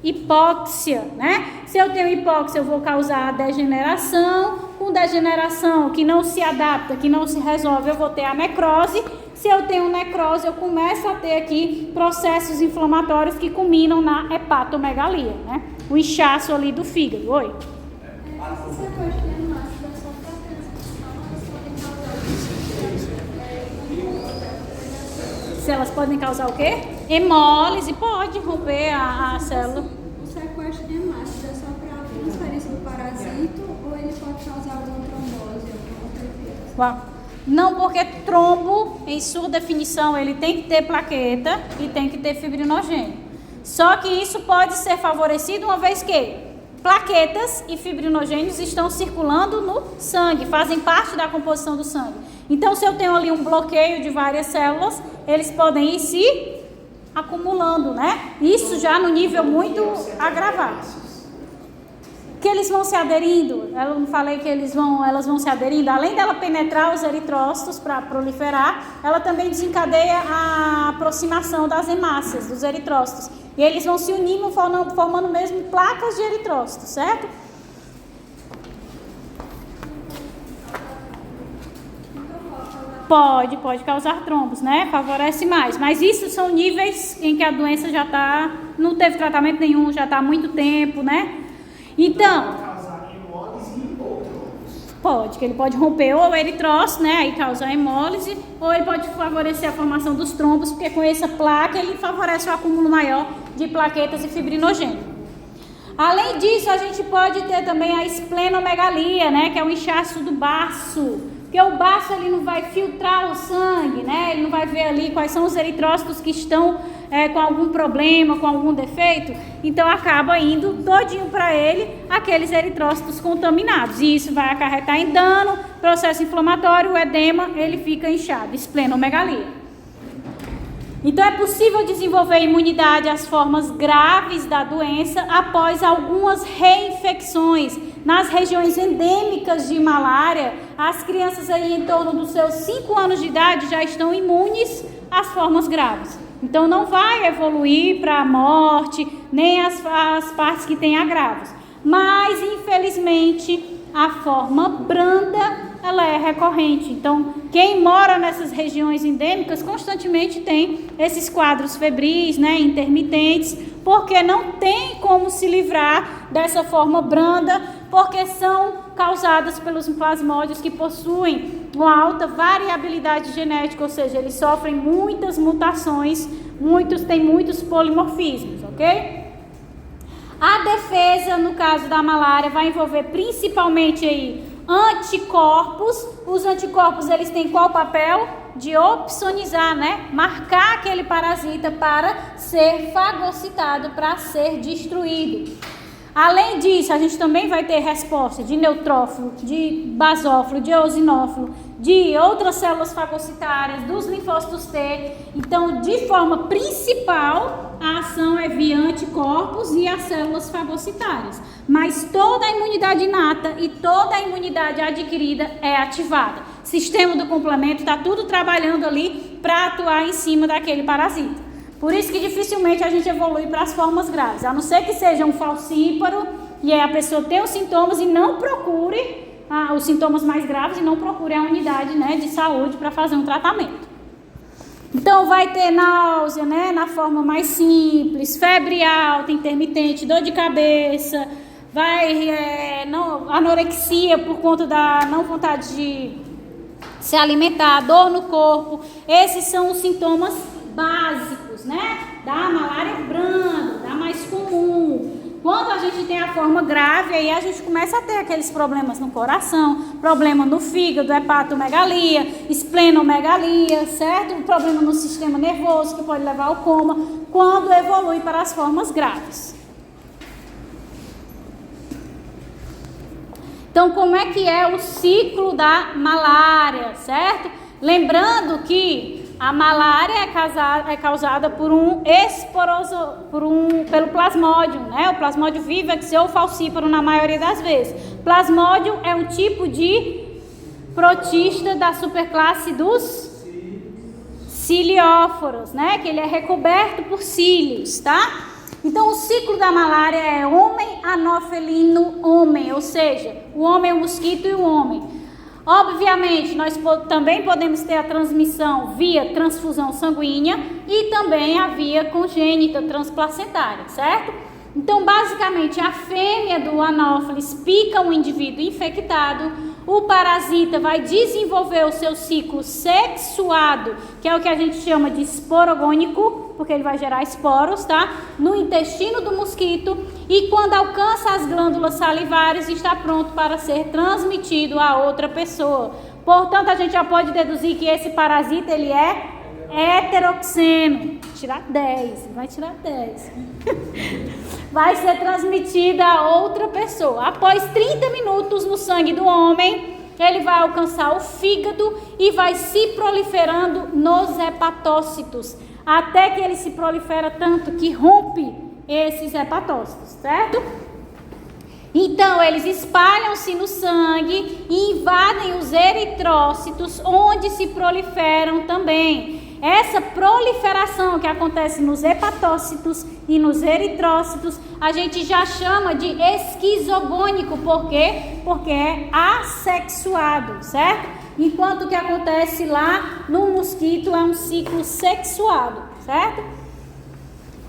hipóxia, né? Se eu tenho hipóxia, eu vou causar degeneração. Com degeneração que não se adapta, que não se resolve, eu vou ter a necrose. Se eu tenho necrose, eu começo a ter aqui processos inflamatórios que culminam na hepatomegalia, né? O inchaço ali do fígado. Oi? Se elas podem causar o quê? Hemólise, pode romper a célula. O sequestro de hemácias é só para transferência do parasito ou ele pode causar alguma trombose, alguma outra coisa? Não, porque trombo, em sua definição, ele tem que ter plaqueta e tem que ter fibrinogênio. Só que isso pode ser favorecido uma vez que plaquetas e fibrinogênios estão circulando no sangue, fazem parte da composição do sangue. Então, se eu tenho ali um bloqueio de várias células, eles podem ir se acumulando, né? Isso já no nível muito agravado. Que eles vão se aderindo, eu não falei que elas vão se aderindo, além dela penetrar os eritrócitos para proliferar, ela também desencadeia a aproximação das hemácias, dos eritrócitos. E eles vão se unindo, formando mesmo placas de eritrócitos, certo? Pode causar trombos, né? Favorece mais. Mas isso são níveis em que a doença já está, não teve tratamento nenhum, já está há muito tempo, né? Então, Pode causar hemólise ou trombos. pode, que ele pode romper ou o eritrócito, né? Aí causar hemólise, ou ele pode favorecer a formação dos trombos, porque com essa placa ele favorece o acúmulo maior de plaquetas e fibrinogênio. Além disso, a gente pode ter também a esplenomegalia, né? Que é o inchaço do baço. Porque o baço ele não vai filtrar o sangue, né? Ele não vai ver ali quais são os eritrócitos que estão com algum problema, com algum defeito. Então acaba indo todinho para ele aqueles eritrócitos contaminados. E isso vai acarretar em dano, processo inflamatório, o edema, ele fica inchado, esplenomegalia. Então é possível desenvolver imunidade às formas graves da doença após algumas reinfecções. Nas regiões endêmicas de malária, as crianças aí em torno dos seus 5 anos de idade já estão imunes às formas graves. Então não vai evoluir para a morte, nem as partes que têm agravos. Mas, infelizmente, a forma branda, ela é recorrente. Então, quem mora nessas regiões endêmicas constantemente tem esses quadros febris, né, intermitentes, porque não tem como se livrar dessa forma branda, porque são causadas pelos plasmódios que possuem uma alta variabilidade genética, ou seja, eles sofrem muitas mutações, têm muitos polimorfismos, ok? A defesa, no caso da malária, vai envolver principalmente aí anticorpos. Os anticorpos, eles têm qual papel? De opsonizar, né? Marcar aquele parasita para ser fagocitado, para ser destruído. Além disso, a gente também vai ter resposta de neutrófilo, de basófilo, de eosinófilo, de outras células fagocitárias, dos linfócitos T. Então, de forma principal, a ação é via anticorpos e as células fagocitárias. Mas toda a imunidade inata e toda a imunidade adquirida é ativada. Sistema do complemento está tudo trabalhando ali para atuar em cima daquele parasita. Por isso que dificilmente a gente evolui para as formas graves, a não ser que seja um falcíparo e aí a pessoa tem os sintomas e não procure os sintomas mais graves e não procure a unidade, né, de saúde para fazer um tratamento. Então vai ter náusea, né, na forma mais simples, febre alta, intermitente, dor de cabeça, anorexia por conta da não vontade de se alimentar, dor no corpo. Esses são os sintomas básicos, né, da malária branda, da mais comum. Quando a gente tem a forma grave, aí a gente começa a ter aqueles problemas no coração, problema no fígado, hepatomegalia, esplenomegalia, certo? Problema no sistema nervoso que pode levar ao coma, quando evolui para as formas graves. Então, como é que é o ciclo da malária, certo? Lembrando que a malária é causada pelo plasmódio, né? O plasmódio vivax ou falcíparo na maioria das vezes. Plasmódio é um tipo de protista da superclasse dos cilióforos, né? Que ele é recoberto por cílios, tá? Então o ciclo da malária é homem, anofelino, homem, ou seja, o homem, o mosquito e o homem. Obviamente, nós também podemos ter a transmissão via transfusão sanguínea e também a via congênita transplacentária, certo? Então, basicamente, a fêmea do anófeles pica um indivíduo infectado, o parasita vai desenvolver o seu ciclo sexuado, que é o que a gente chama de esporogônico, porque ele vai gerar esporos, tá? No intestino do mosquito, e quando alcança as glândulas salivares, está pronto para ser transmitido a outra pessoa. Portanto, a gente já pode deduzir que esse parasita, ele é heteroxeno. Tirar 10, vai tirar 10. vai ser transmitida a outra pessoa. Após 30 minutos no sangue do homem, ele vai alcançar o fígado e vai se proliferando nos hepatócitos, até que ele se prolifera tanto que rompe esses hepatócitos, certo? Então, eles espalham-se no sangue e invadem os eritrócitos, onde se proliferam também. Essa proliferação que acontece nos hepatócitos e nos eritrócitos, a gente já chama de esquizogônico. Por quê? Porque é assexuado, certo? Enquanto que acontece lá no mosquito é um ciclo sexuado, certo?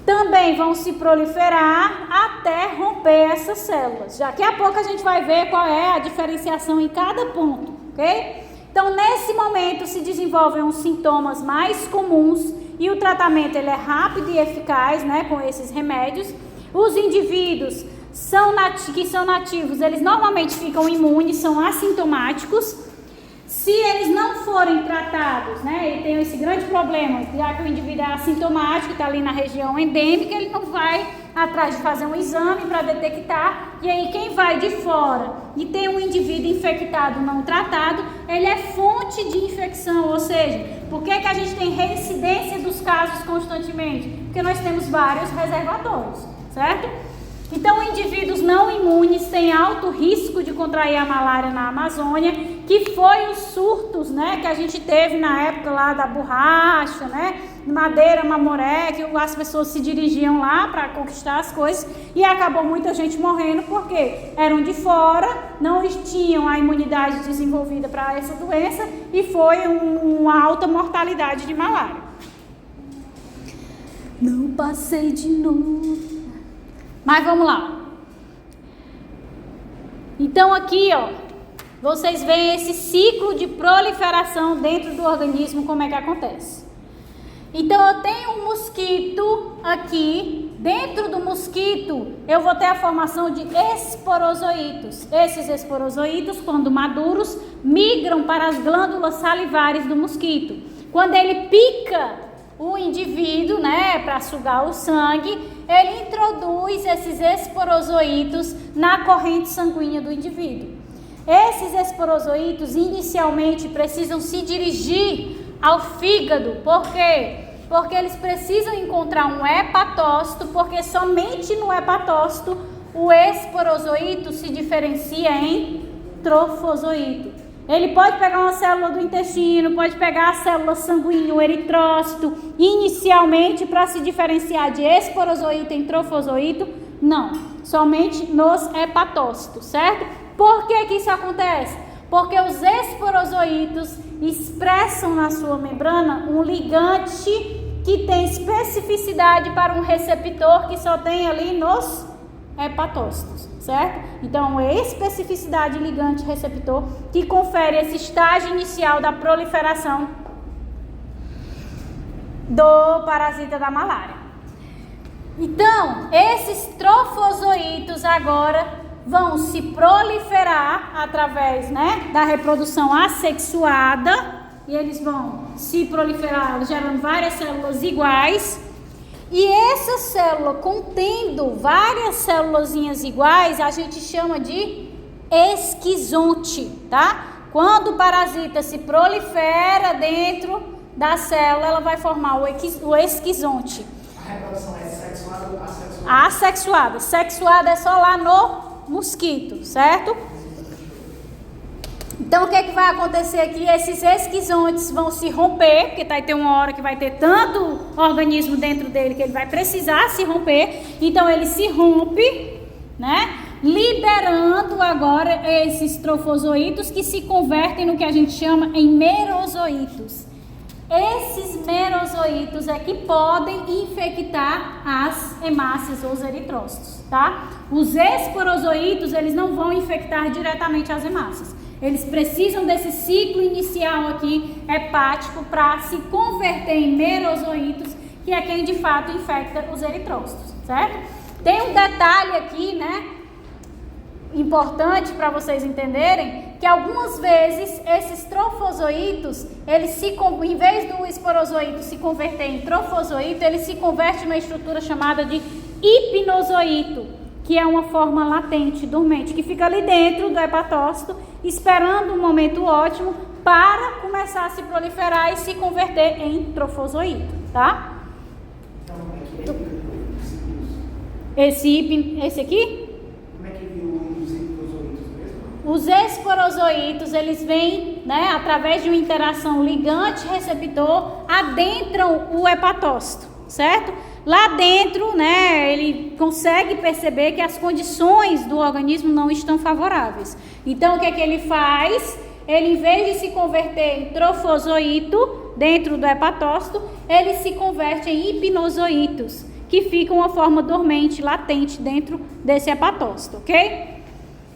Também vão se proliferar até romper essas células. Daqui a pouco a gente vai ver qual é a diferenciação em cada ponto, ok? Então, nesse momento se desenvolvem os sintomas mais comuns e o tratamento ele é rápido e eficaz, né, com esses remédios. Os indivíduos que são nativos, eles normalmente ficam imunes, são assintomáticos. Se eles não forem tratados, né, e tem esse grande problema, já que o indivíduo é assintomático, está ali na região endêmica, ele não vai atrás de fazer um exame para detectar, e aí quem vai de fora e tem um indivíduo infectado não tratado, ele é fonte de infecção, ou seja, por que a gente tem reincidência dos casos constantemente? Porque nós temos vários reservatórios, certo? Então, indivíduos não imunes têm alto risco de contrair a malária na Amazônia, que foi os surtos, né, que a gente teve na época lá da borracha, né, Madeira, Mamoré, que as pessoas se dirigiam lá para conquistar as coisas e acabou muita gente morrendo porque eram de fora, não tinham a imunidade desenvolvida para essa doença e foi uma alta mortalidade de malária. Não passei de novo. Mas vamos lá. Então aqui, ó, vocês veem esse ciclo de proliferação dentro do organismo, como é que acontece. Então eu tenho um mosquito aqui, dentro do mosquito eu vou ter a formação de esporozoítos. Esses esporozoítos, quando maduros, migram para as glândulas salivares do mosquito. Quando ele pica o indivíduo, né, para sugar o sangue, ele introduz esses esporozoítos na corrente sanguínea do indivíduo. Esses esporozoítos inicialmente precisam se dirigir ao fígado. Por quê? Porque eles precisam encontrar um hepatócito, porque somente no hepatócito o esporozoíto se diferencia em trofozoíto. Ele pode pegar uma célula do intestino, pode pegar a célula sanguínea, o eritrócito, inicialmente para se diferenciar de esporozoíto em trofozoíto, não, somente nos hepatócitos, certo? Por que que isso acontece? Porque os esporozoítos expressam na sua membrana um ligante que tem especificidade para um receptor que só tem ali nos hepatócitos, certo? Então, é especificidade ligante receptor que confere esse estágio inicial da proliferação do parasita da malária. Então, esses trofozoítos agora vão se proliferar através, né, da reprodução assexuada, e eles vão se proliferar gerando várias células iguais. E essa célula contendo várias célulazinhas iguais, a gente chama de esquizonte, tá? Quando o parasita se prolifera dentro da célula, ela vai formar o esquizonte. A reprodução é sexuada ou assexuada? Assexuada. Sexuada é só lá no mosquito, certo? Então, o que é que vai acontecer aqui? Esses esquizontes vão se romper, porque vai ter uma hora que vai ter tanto organismo dentro dele que ele vai precisar se romper. Então, ele se rompe, né? Liberando agora esses trofozoítos que se convertem no que a gente chama em merozoítos. Esses merozoítos é que podem infectar as hemácias ou os eritrócitos, tá? Os esporozoítos, eles não vão infectar diretamente as hemácias. Eles precisam desse ciclo inicial aqui, hepático, para se converter em merozoítos, que é quem de fato infecta os eritrócitos, certo? Tem um detalhe aqui, né, importante para vocês entenderem, que algumas vezes esses trofozoítos, eles em vez do esporozoíto se converter em trofozoíto, ele se converte numa estrutura chamada de hipnozoito, que é uma forma latente, dormente, que fica ali dentro do hepatócito, esperando um momento ótimo para começar a se proliferar e se converter em trofozoito, tá? Então, como é que ele Esse aqui? Como é que viu os hipnozoitos mesmo? Os esporozoitos, eles vêm, né, através de uma interação ligante-receptor, adentram o hepatócito, certo? Lá dentro, né, ele consegue perceber que as condições do organismo não estão favoráveis. Então, o que é que ele faz? Ele, em vez de se converter em trofozoito dentro do hepatócito, ele se converte em hipnozoitos, que ficam uma forma dormente, latente dentro desse hepatócito, ok?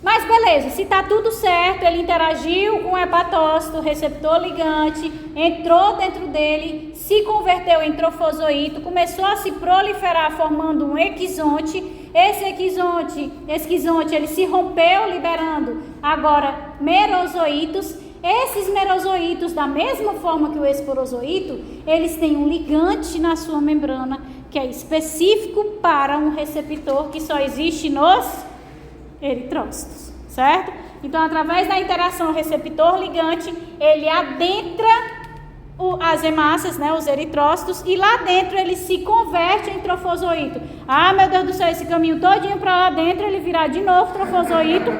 Mas beleza, se está tudo certo, ele interagiu com o hepatócito, receptor ligante, entrou dentro dele, se converteu em trofozoito, começou a se proliferar formando um exquisonte. Esse exquisonte, ele se rompeu liberando agora merozoitos. Esses merozoitos, da mesma forma que o esporozoito, eles têm um ligante na sua membrana que é específico para um receptor que só existe nos eritrócitos, certo? Então, através da interação receptor-ligante, ele adentra as hemácias, né, os eritrócitos, e lá dentro ele se converte em trofozoito. Ah, meu Deus do céu, esse caminho todinho para lá dentro, ele virá de novo trofozoito.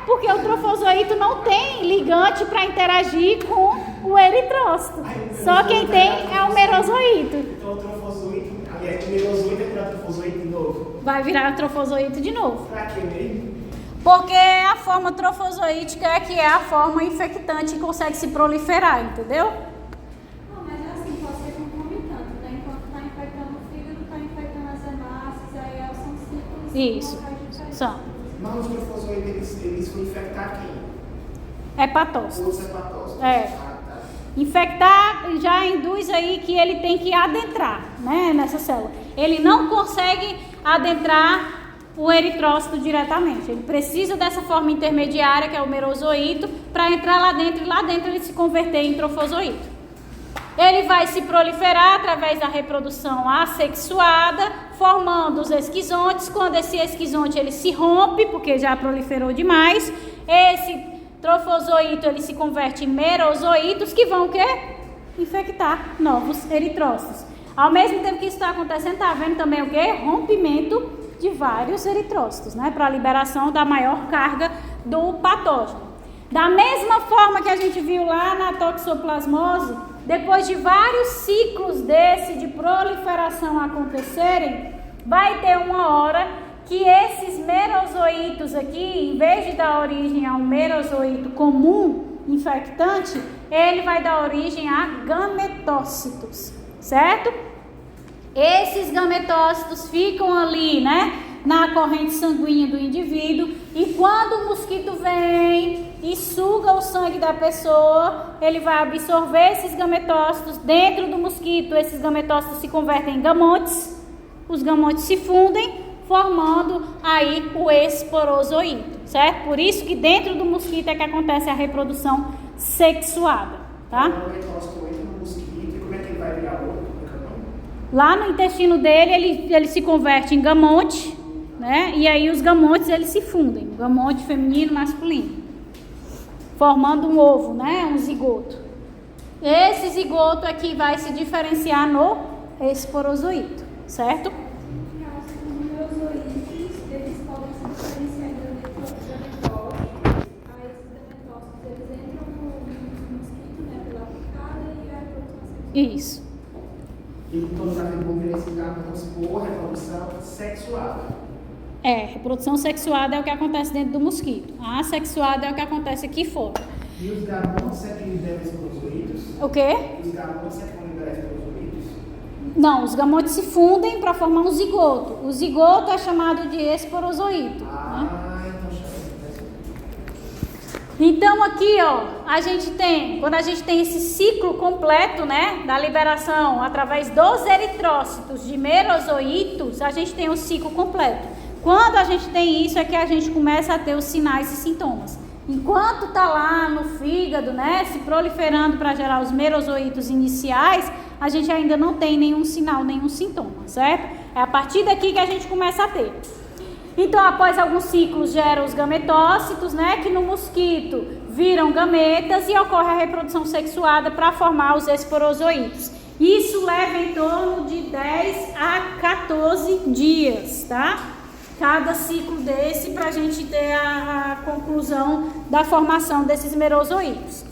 Porque o trofozoito não tem ligante para interagir com o eritrócito. Só quem tem é o merozoito. Então, o trofozoito, aliás, o merozoito é virar trofozoito de novo? Vai virar trofozoito de novo. Pra quê mesmo? Porque a forma trofozoítica é que é a forma infectante que consegue se proliferar, entendeu? Não, mas assim, pode ser concomitante, né? Enquanto está infectando o fígado, está infectando as hemácias, aí são ciclos. Isso. diferentes. Só. Mas os trofozoitos, eles vão infectar quem? Hepatócito. Os hepatócitos. É. Ah, tá. Infectar já induz aí que ele tem que adentrar, né, nessa célula. Ele não consegue adentrar o eritrócito diretamente. Ele precisa dessa forma intermediária, que é o merozoito, para entrar lá dentro e lá dentro ele se converter em trofozoito. Ele vai se proliferar através da reprodução assexuada, formando os esquizontes. Quando esse esquizonte ele se rompe, porque já proliferou demais, esse trofozoito ele se converte em merozoitos, que vão o quê? Infectar novos eritrócitos. Ao mesmo tempo que isso está acontecendo, está havendo também o quê? Rompimento de vários eritrócitos, né? Para a liberação da maior carga do patógeno. Da mesma forma que a gente viu lá na toxoplasmose, depois de vários ciclos de proliferação acontecerem, vai ter uma hora que esses merozoitos aqui, em vez de dar origem a um merozoito comum infectante, ele vai dar origem a gametócitos, certo? Esses gametócitos ficam ali, né, na corrente sanguínea do indivíduo, e quando o mosquito vem e suga o sangue da pessoa, ele vai absorver esses gametócitos dentro do mosquito. Esses gametócitos se convertem em gamontes, os gamontes se fundem, formando aí o esporozoito, certo? Por isso que dentro do mosquito é que acontece a reprodução sexuada, tá? O metócito entra no mosquito, e como é que ele vai virar outro? Lá no intestino dele, ele se converte em gamonte, né? E aí os gamontes, eles se fundem, gamonte feminino, masculino, formando um ovo, né? Um zigoto. Esse zigoto aqui vai se diferenciar no esporozoito, certo? Os merozoítos, eles podem se diferenciar em gametócitos. Aí esses gametócitos, eles entram no mosquito, né, pela picada, e a reprodução sexual. Isso. E todos vão ver esses gametos por reprodução sexuada. Reprodução sexuada é o que acontece dentro do mosquito. A assexuada é o que acontece aqui fora. E os gametos é que liberam esporozoitos? O quê? Os gametos é que vão liberar esporozoitos? Não, os gamotes se fundem para formar um zigoto. O zigoto é chamado de esporozoito. Né? Então chama. Então aqui, ó, quando a gente tem esse ciclo completo, né, da liberação através dos eritrócitos de merozoitos, a gente tem o ciclo completo. Quando a gente tem isso é que a gente começa a ter os sinais e sintomas. Enquanto tá lá no fígado, né, se proliferando para gerar os merozoitos iniciais, a gente ainda não tem nenhum sinal, nenhum sintoma, certo? É a partir daqui que a gente começa a ter. Então, após alguns ciclos, geram os gametócitos, né, que no mosquito viram gametas e ocorre a reprodução sexuada para formar os esporozoítos. Isso leva em torno de 10 a 14 dias, tá? Cada ciclo desse para a gente ter a conclusão da formação desses merozoítos.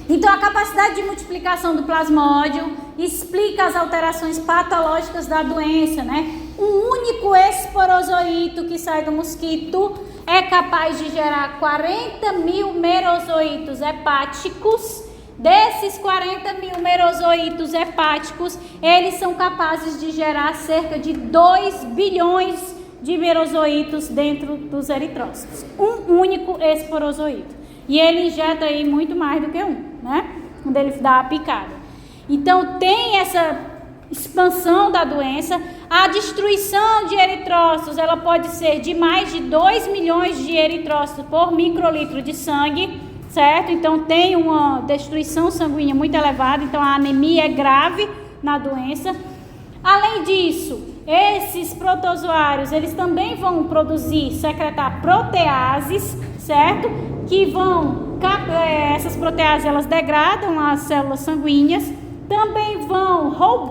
Então, a capacidade de multiplicação do plasmódio explica as alterações patológicas da doença, né? Um único esporozoíto que sai do mosquito é capaz de gerar 40 mil merozoítos hepáticos. Desses 40 mil merozoítos hepáticos, eles são capazes de gerar cerca de 2 bilhões de merozoítos dentro dos eritrócitos. Um único esporozoíto. E ele injeta aí muito mais do que um, né? Quando ele dá a picada. Então, tem essa expansão da doença. A destruição de eritrócitos, ela pode ser de mais de 2 milhões de eritrócitos por microlitro de sangue, certo? Então, tem uma destruição sanguínea muito elevada, então a anemia é grave na doença. Além disso, esses protozoários, eles também vão secretar proteases, certo? Que vão, essas proteases, elas degradam as células sanguíneas, também vão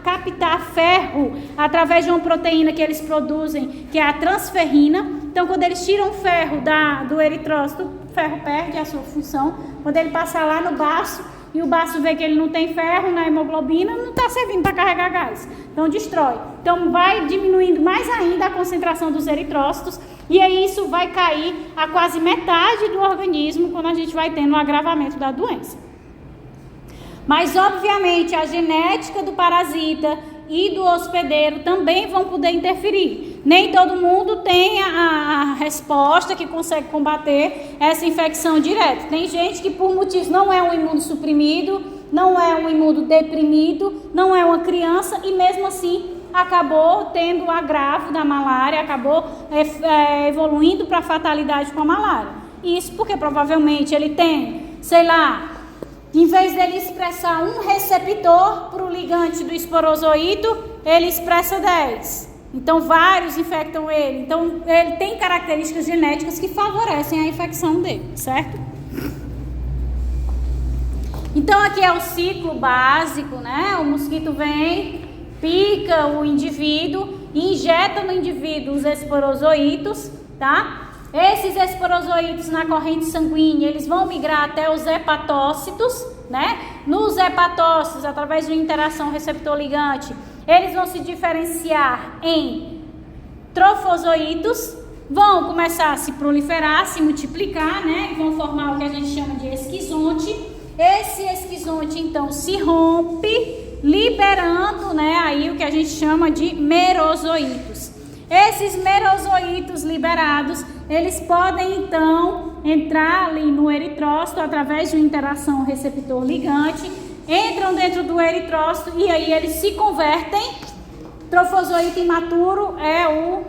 captar ferro através de uma proteína que eles produzem, que é a transferrina. Então, quando eles tiram o ferro do eritrócito, o ferro perde a sua função. Quando ele passar lá no baço e o baço vê que ele não tem ferro na hemoglobina, não está servindo para carregar gás. Então, destrói. Então, vai diminuindo mais ainda a concentração dos eritrócitos e aí isso vai cair a quase metade do organismo quando a gente vai tendo um agravamento da doença. Mas, obviamente, a genética do parasita e do hospedeiro também vão poder interferir. Nem todo mundo tem a resposta que consegue combater essa infecção direto. Tem gente que, por motivos, não é um imunossuprimido, não é um imunodeprimido, não é uma criança e, mesmo assim, acabou tendo o agravo da malária, acabou evoluindo para a fatalidade com a malária. Isso porque, provavelmente, ele tem, sei lá, em vez dele expressar um receptor para o ligante do esporozoíto, ele expressa 10. Então, vários infectam ele. Então, ele tem características genéticas que favorecem a infecção dele, certo? Então, aqui é o ciclo básico, né? O mosquito vem, pica o indivíduo, injeta no indivíduo os esporozoítos, tá? Esses esporozoítos na corrente sanguínea, eles vão migrar até os hepatócitos, né? Nos hepatócitos, através de uma interação receptor-ligante, eles vão se diferenciar em trofozoítos, vão começar a se proliferar, se multiplicar, né? Vão formar o que a gente chama de esquizonte. Esse esquizonte, então, se rompe, liberando, né? Aí o que a gente chama de merozoítos. Esses merozoítos liberados, eles podem então entrar ali no eritrócito através de uma interação receptor-ligante, entram dentro do eritrócito e aí eles se convertem. Trofozoíto imaturo é o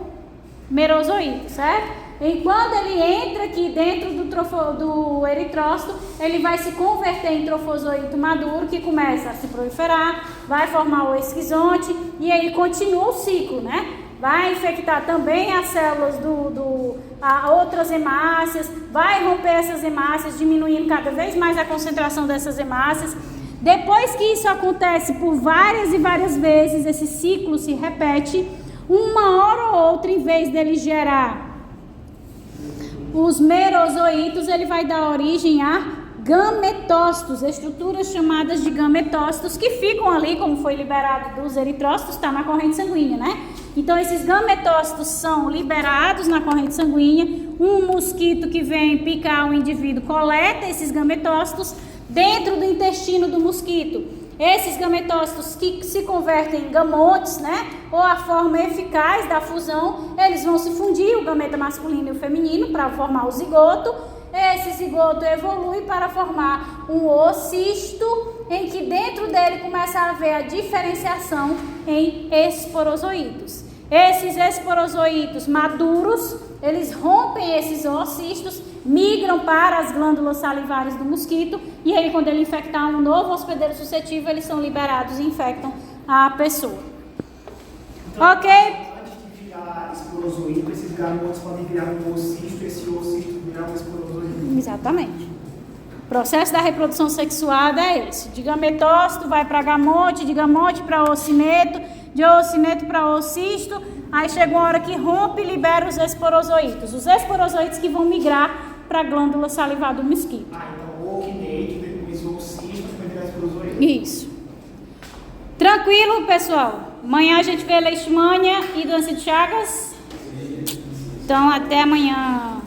merozoíto, certo? E quando ele entra aqui dentro do eritrócito, ele vai se converter em trofozoíto maduro, que começa a se proliferar, vai formar o esquizonte e aí continua o ciclo, né? Vai infectar também as células outras hemácias, vai romper essas hemácias, diminuindo cada vez mais a concentração dessas hemácias. Depois que isso acontece por várias e várias vezes, esse ciclo se repete, uma hora ou outra, em vez dele gerar os merozoítos, ele vai dar origem a gametócitos, estruturas chamadas de gametócitos, que ficam ali, como foi liberado dos eritrócitos, está na corrente sanguínea, né? Então, esses gametócitos são liberados na corrente sanguínea. Um mosquito que vem picar um indivíduo coleta esses gametócitos dentro do intestino do mosquito. Esses gametócitos que se convertem em gamotes, né? Ou a forma eficaz da fusão, eles vão se fundir, o gameta masculino e o feminino, para formar o zigoto. Esse zigoto evolui para formar um oocisto, em que dentro dele começa a haver a diferenciação em esporozoítos. Esses esporozoítos maduros, eles rompem esses oocistos, migram para as glândulas salivares do mosquito, e aí quando ele infectar um novo hospedeiro suscetível, eles são liberados e infectam a pessoa. Ok? Antes de virar esporozoído, esses gametos podem virar um oocisto, esse oocisto virar um esporozoído. Exatamente. O processo da reprodução sexuada é esse. De gametócito vai para gamote, de gamote para oocineto, de oocineto para oocisto. Aí chega uma hora que rompe e libera os esporozoítos. Os esporozoítos que vão migrar para a glândula salivar do mosquito. Então o oocineto, depois o oocisto, vai virar esporozoído. Isso. Tranquilo, pessoal? Amanhã a gente vê leishmania e doença de Chagas. Então, até amanhã.